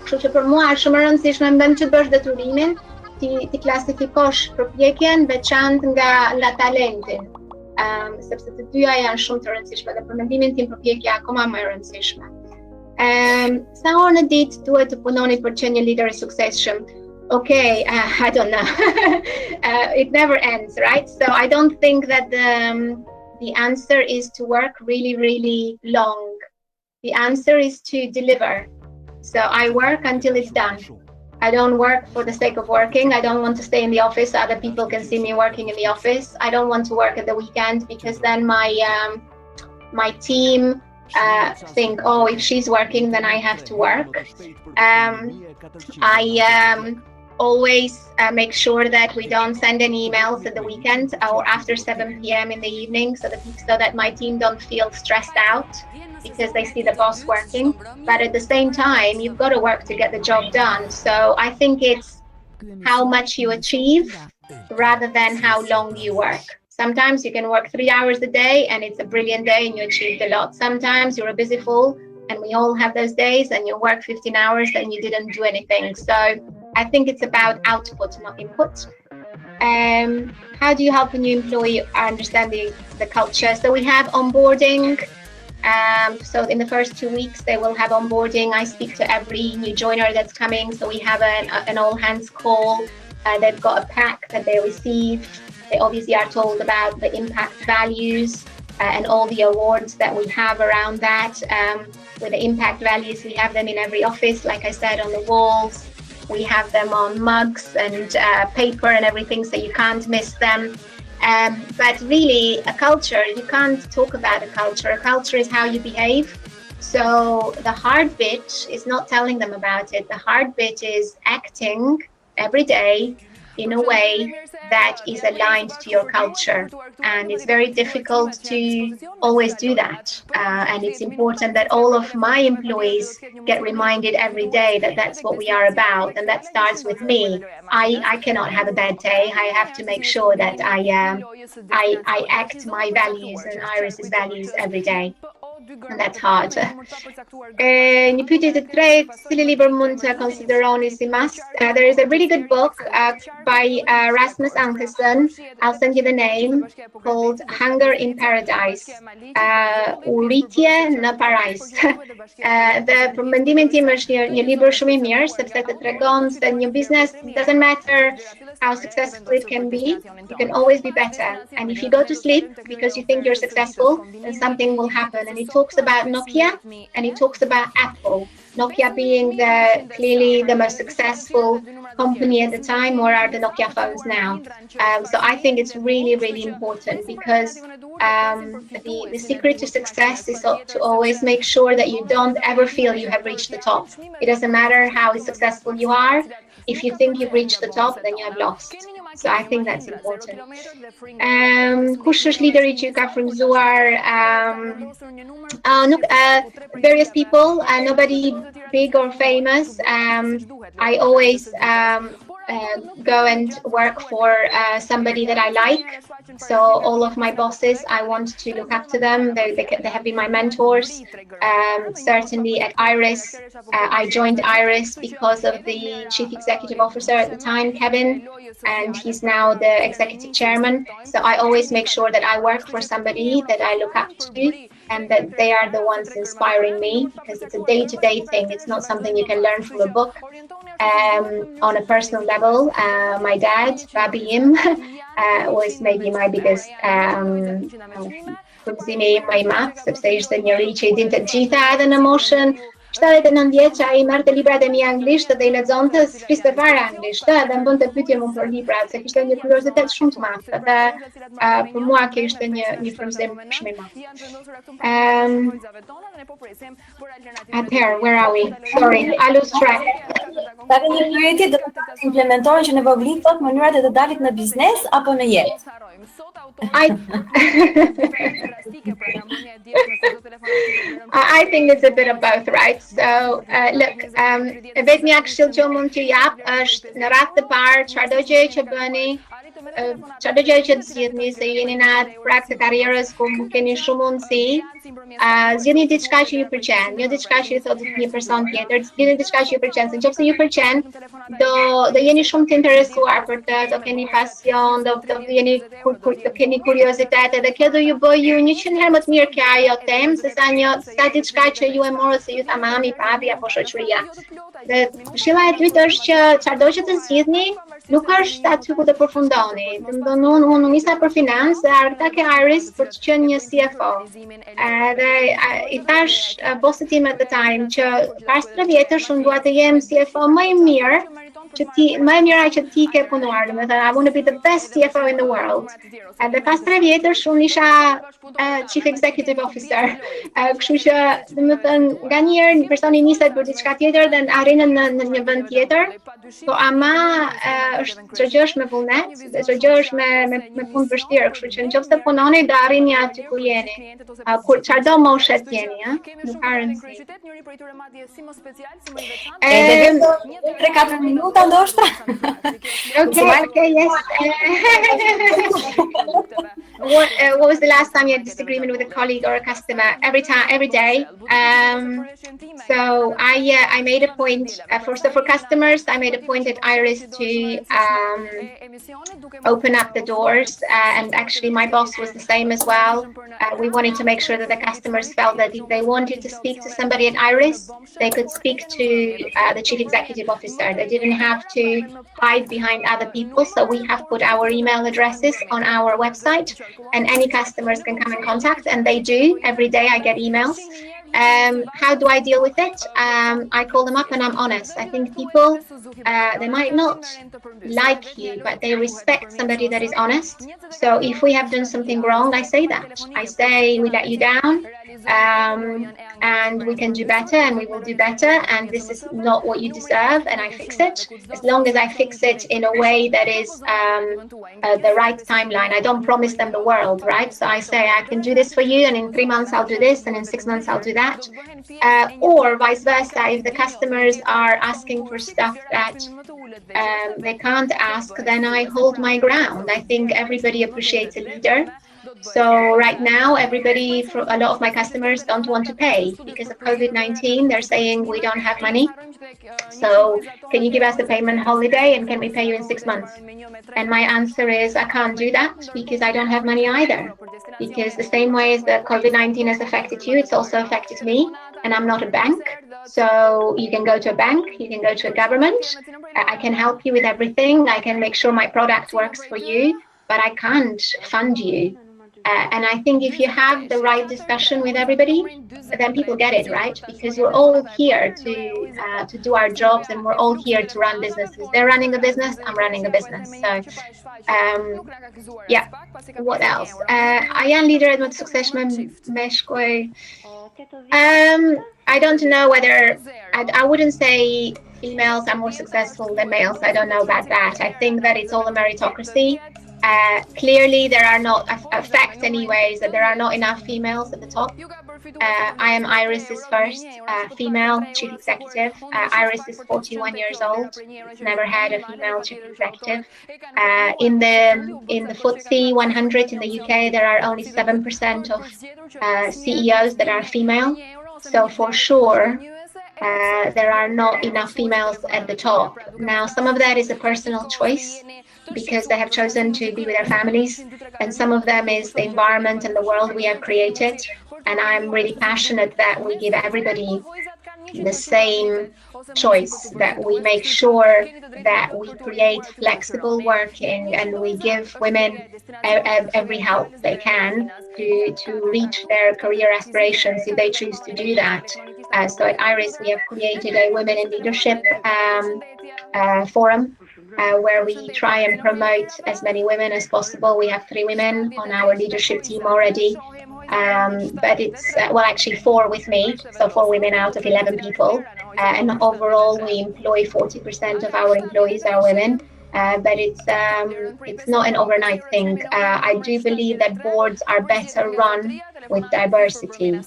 Kështu që për mua është shumë e rëndësishme në vend që të bësh detyrimin, ti klasifikosh përpjekjen veçantë nga talenti. Sepse të dyja janë shumë të rëndësishme dhe për mendimin tim përpjekja akoma më e rëndësishme. Sa orë në ditë duhet të punoni për të qenë një lider I suksesshëm? Okay, I don't know. It never ends, right? So I don't think that the answer is to work really, really long. The answer is to deliver. So I work until it's done. I don't work for the sake of working. I don't want to stay in the office so other people can see me working in the office. I don't want to work at the weekend because then my team think, oh, if she's working, then I have to work. I always make sure that we don't send any emails at the weekend or after 7 p.m. in the evening so that my team don't feel stressed out because they see the boss working. But at the same time, you've got to work to get the job done. So I think it's how much you achieve rather than how long you work. Sometimes you can work 3 hours a day and it's a brilliant day and you achieved a lot. Sometimes you're a busy fool, and we all have those days, and you work 15 hours and you didn't do anything. So I think it's about output, not input. How do you help a new employee understand the culture? So we have onboarding. So in the first 2 weeks, they will have onboarding. I speak to every new joiner that's coming. So we have an all hands call. They've got a pack that they receive. They obviously are told about the impact values and all the awards that we have around that. With the impact values, we have them in every office, like I said, on the walls. We have them on mugs and paper and everything, so you can't miss them. But really, a culture, you can't talk about a culture. A culture is how you behave. So the hard bit is not telling them about it. The hard bit is acting every day in a way that is aligned to your culture. And it's very difficult to always do that. And it's important that all of my employees get reminded every day that that's what we are about. And that starts with me. I cannot have a bad day. I have to make sure that I act my values and Iris's values every day. And that's hard. Një pyetje të tretë, cili libër mund të konsideroni si must? There is a really good book by Rasmus Ankersen. I'll send you the name, called Hunger in Paradise. Urritje në Paradis. Dhe për mendimin tim është një libër shumë I mirë sepse të tregon se një business doesn't matter how successful it can be, you can always be better. And if you go to sleep because you think you're successful, then something will happen. And it talks about Nokia and it talks about Apple. Nokia being clearly the most successful company at the time, or are the Nokia phones now? So I think it's really, really important, because the secret to success is to always make sure that you don't ever feel you have reached the top. It doesn't matter how successful you are. If you think you've reached the top, then you have lost. So I think that's important. Kush është lideri që ka frymzuar various people, nobody big or famous. I always go and work for somebody that I like. So all of my bosses, I want to look up to them. They have been my mentors. Certainly at Iris, I joined Iris because of the chief executive officer at the time, Kevin, and he's now the executive chairman. So I always make sure that I work for somebody that I look up to, and that they are the ones inspiring me, because it's a day-to-day thing. It's not something you can learn from a book. On a personal level, my dad, Babi Im, was maybe my biggest Kumzimi my math, sepse ishte njëri që I dinte të gjitha edhe në moshën 79 vjeç, ai merrte librat e mia anglisht dhe I lexonte, fliste fare anglisht, dhe më bënte pyetje mua për librat, se kishte një kuriozitet shumë të madh. Dhe për mua kjo ishte një frymëzim shumë I madh. Atëherë, where are we? Sorry, I lose track. Tani një pyetje do të implementohen që në vogël thot mënyrat e të dalit në biznes apo në jetë? I think it's a bit of both, right? So, look, vetëm ja këshill që mund t'ju jap është në radhë të parë çfarëdo gjë që bëni, çfarëdo gjë që zgjidhni, se jeni në atë prag të karrierës ku keni shumë mundësi, zgjidhni diçka që ju pëlqen, jo diçka që I thotë një person tjetër, zgjidhni diçka që ju pëlqen, se nëse ju pëlqen, do jeni shumë të interesuar për të, do keni pasion, do keni kuriozitet, edhe kjo do ju bëj ju 100 herë më të mirë kjo ajo temë, sesa diçka që ju e morët se ju tha mami, papi apo shoqëria. Dhe këshilla e dytë është që çfarëdo që të zgjidhni, nuk është aty ku të përfundoni. Domethënë unë nisa për financë dhe ardha ke Iris për të qenë një CFO. Dhe I thash bossit tim at the time që pas 3 vjetësh unë dua të jem CFO më I mirë që më e mira që ti ke punuar, domethënë I want to be the best CFO in the world. Dhe pas 3 vjetësh unë isha chief executive officer. Kështu që domethënë nganjëherë një personi niset për diçka tjetër dhe arrin në një vend tjetër, po ama çdo gjë është me vullnet, dhe çdo gjë është me punë vështirë, kështu që nëse punoni do arrini aty ku jeni. Kur çfarëdo moshe jeni, nuk ka rëndësi. 3-4 minuta ndoshta. Okay, yes. What was the last time you had a disagreement with a colleague or a customer? Every day. So I made a point for customers. I made a point at Iris to open up the doors, and actually my boss was the same as well. We wanted to make sure that the customers felt that if they wanted to speak to somebody at Iris, they could speak to the chief executive officer. They didn't have to hide behind other people. So we have put our email addresses on our website, and any customers can come in contact, and they do. Every day I get emails. How do I deal with it? I call them up and I'm honest. I think people, they might not like you, but they respect somebody that is honest. So if we have done something wrong, I say that. I say we let you down, and we can do better, and we will do better, and this is not what you deserve, and I fix it. As long as I fix it in a way that is the right timeline. I don't promise them the world, right? So I say I can do this for you, and in 3 months I'll do this, and in 6 months I'll do that. Or vice versa, if the customers are asking for stuff that they can't ask, then I hold my ground. I think everybody appreciates a leader. So right now, a lot of my customers don't want to pay because of COVID-19. They're saying we don't have money. So can you give us a payment holiday and can we pay you in 6 months? And my answer is I can't do that because I don't have money either. Because the same way as the COVID-19 has affected you, it's also affected me, and I'm not a bank. So you can go to a bank, you can go to a government. I can help you with everything. I can make sure my product works for you, but I can't fund you. And I think if you have the right discussion with everybody, then people get it, right? Because we're all here to do our jobs, and we're all here to run businesses. They're running a business, I'm running a business. So, yeah. What else? A janë liderët më të suksesshme me shkoj. I don't know whether I wouldn't say females are more successful than males. I don't know about that. I think that it's all a meritocracy. Clearly, there are not a fact, anyways, that there are not enough females at the top. I am Iris's first female chief executive. Iris is 41 years old. She's never had a female chief executive. In the FTSE 100 in the UK, there are only 7% of CEOs that are female. So for sure, there are not enough females at the top. Now, some of that is a personal choice, because they have chosen to be with their families, and some of them is the environment and the world we have created. And I'm really passionate that we give everybody the same choice, that we make sure that we create flexible working, and we give women every help they can to reach their career aspirations if they choose to do that. So at Iris, we have created a Women in Leadership forum, where we try and promote as many women as possible. We have 3 women on our leadership team already, but it's, well, actually 4 with me, so 4 women out of 11 people, and overall we employ 40% of our employees are women. But it's not an overnight thing. I do believe that boards are better run with diversity.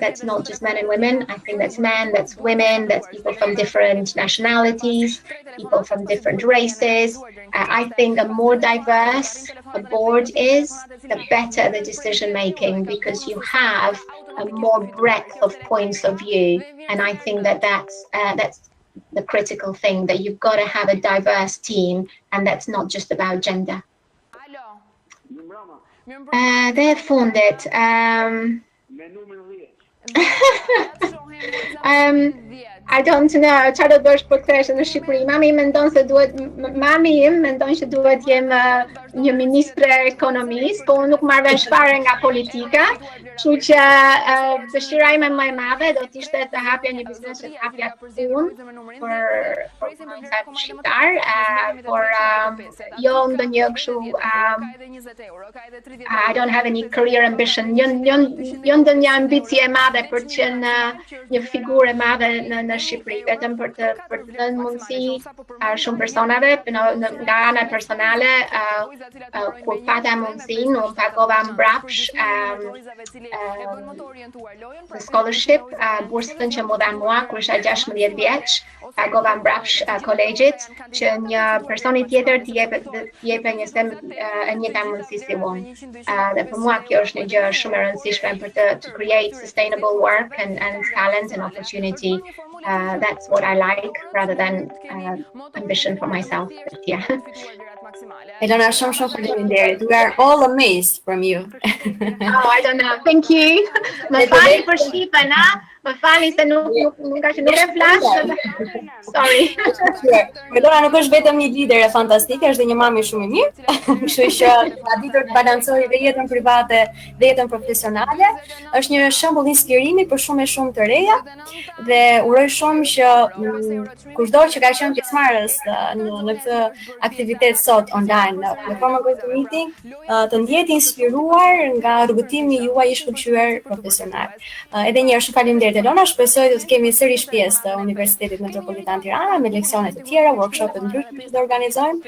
That's not just men and women. I think that's men, that's women, that's people from different nationalities, people from different races. I think the more diverse a board is, the better the decision making, because you have a more breadth of points of view. And I think that that's the critical thing, that you've got to have a diverse team, and that's not just about gender. Dhe fundit, I don't know, çfarë do të bësh për të ktheheshë në Shqipëri? Mami im mendon që duhet jem një ministre e ekonomisë, po unë nuk marr vesh fare nga politika, kështu që dëshira ime më e madhe do të ishte të hapja një biznes, të hapja punë për shqiptar, por jo ndonjë kështu, I don't have any career ambition, jo ndonjë ambicie e madhe për të qenë një figurë e madhe në Shqipëri, vetëm për të dhënë mundësi shumë personave nga ana personale, kur pata mundësinë, unë pagova mbrapsht the scholarship, bursën që më dha mua kur isha 16 vjeç, pagova mbrapsht kolegjit që një personi tjetër t'i jepte një njëjta mundësi si unë. Dhe për mua kjo është një gjë shumë e rëndësishme për to create sustainable work and talent and opportunity. That's what I like, rather than ambition for myself. But yeah. Elona, shumë faleminderit. We are all amazed from you. Oh, I don't know. Thank you. Më fali për shqipen, a? Më fali se nuk e flas. Sorry. Elona nuk është vetëm një lidere fantastike, është dhe një mami shumë e mirë. Kështu që ka ditur të balancojë dhe jetën private dhe jetën profesionale. Është një shembull inspirimi për shumë të reja, dhe uroj shumë që kushdo që ka qenë pjesëmarrës në këtë aktivitet sot online në platformën GoToMeeting, të ndjehet inspiruar nga rrugëtimi juaj i shkëlqyer profesional. Edhe një herë shumë faleminderit Elona, shpresoj të kemi sërish pjesë të Universitetit Metropolitan Tirana me leksione të tjera, workshope të ndryshme që do organizojmë,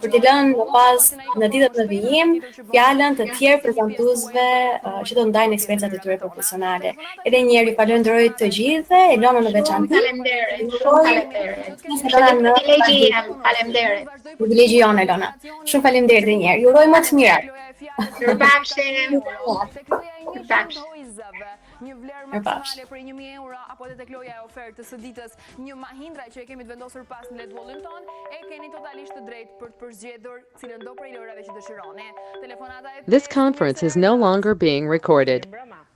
për t'i lënë më pas në ditët në vijim fjalën të tjerë prezantuesve që do ndajnë eksperiencat e tyre profesionale. Edhe një herë falenderoj të gjithë, Elona në veçantë. Faleminderit. Faleminderit. Privilegji jonë, Elona. Shumë faleminderit edhe një herë. Ju uroj më të mirat. Mirupafshim. Një vlerë Mirëpafshim. maksimale për 1.000 euro apo edhe tek loja e ofertës së ditës një Mahindra që e kemi të vendosur pas në letbullin ton, e keni totalisht të drejtë për të përzgjedhur cilën do prej lojrave që dëshironi. Telefonata e This conference is no longer being recorded.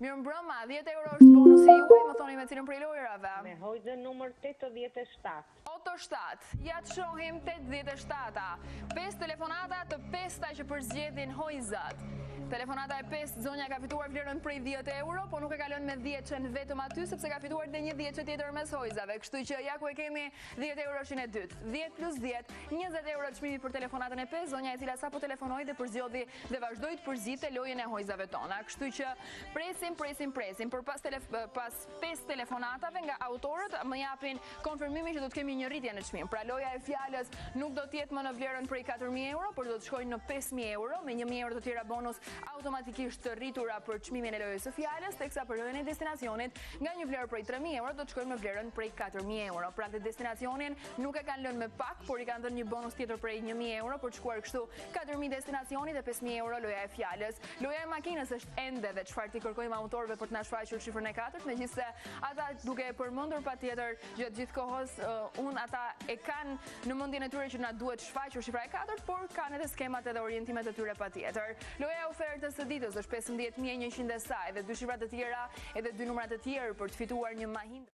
Mirëmbrëma, 10 euro është bonusi juaj, më thoni me cilën prej lojrave? Me hojzën numër 87. 87. Ja të shohim 87-a. 5 telefonata të 5-ta që përzgjedhin hojzat. Telefonata e 5, zonja ka fituar vlerën prej 10 euro, po nuk e ka lënë me 10 qenë vetëm aty, sepse ka fituar dhe një 10 që tjetër mes hojzave. Kështu që ja ku e kemi 10 euro shin e dytë. 10 plus 10, 20 euro çmimi për telefonatën e 5, zonja e cila sapo telefonoi dhe përzgjodhi dhe vazhdoi të përzgjidhte lojën e hojzave tona. Kështu që presim. Por pas 5 telefonatave nga autorët më japin konfirmimin që do të kemi një rritje në çmim. Pra loja e fjalës nuk do të jetë më në vlerën prej 4.000 euro, por do të shkojnë në 5.000 euro me 1.000 euro të tjera bonus automatikisht të rritura për çmimin e lojës së fjalës, teksa për lojën e destinacionit nga një vlerë prej 3.000 euro do të shkojnë me vlerën prej 4.000 euro. Pra dhe destinacionin nuk e kanë lënë me pak, por i kanë dhënë një bonus tjetër prej 1.000 euro për të shkuar kështu 4.000 destinacioni dhe 5.000 euro loja e fjalës. Loja e makinës është ende dhe çfarë ti kërkojmë autorëve për të na shfaqur shifrën e 4, megjithse ata duke e përmendur patjetër gjatë gjithë kohës, ata e kanë në mendjen e tyre që na duhet shfaqur shifra e 4, por kanë edhe skemat edhe orientimet e tyre patjetër. Loja e ofertës së ditës është 15.100 saj dhe 2 shifra të tjera edhe 2 numra të tjerë për të fituar një Mahindra.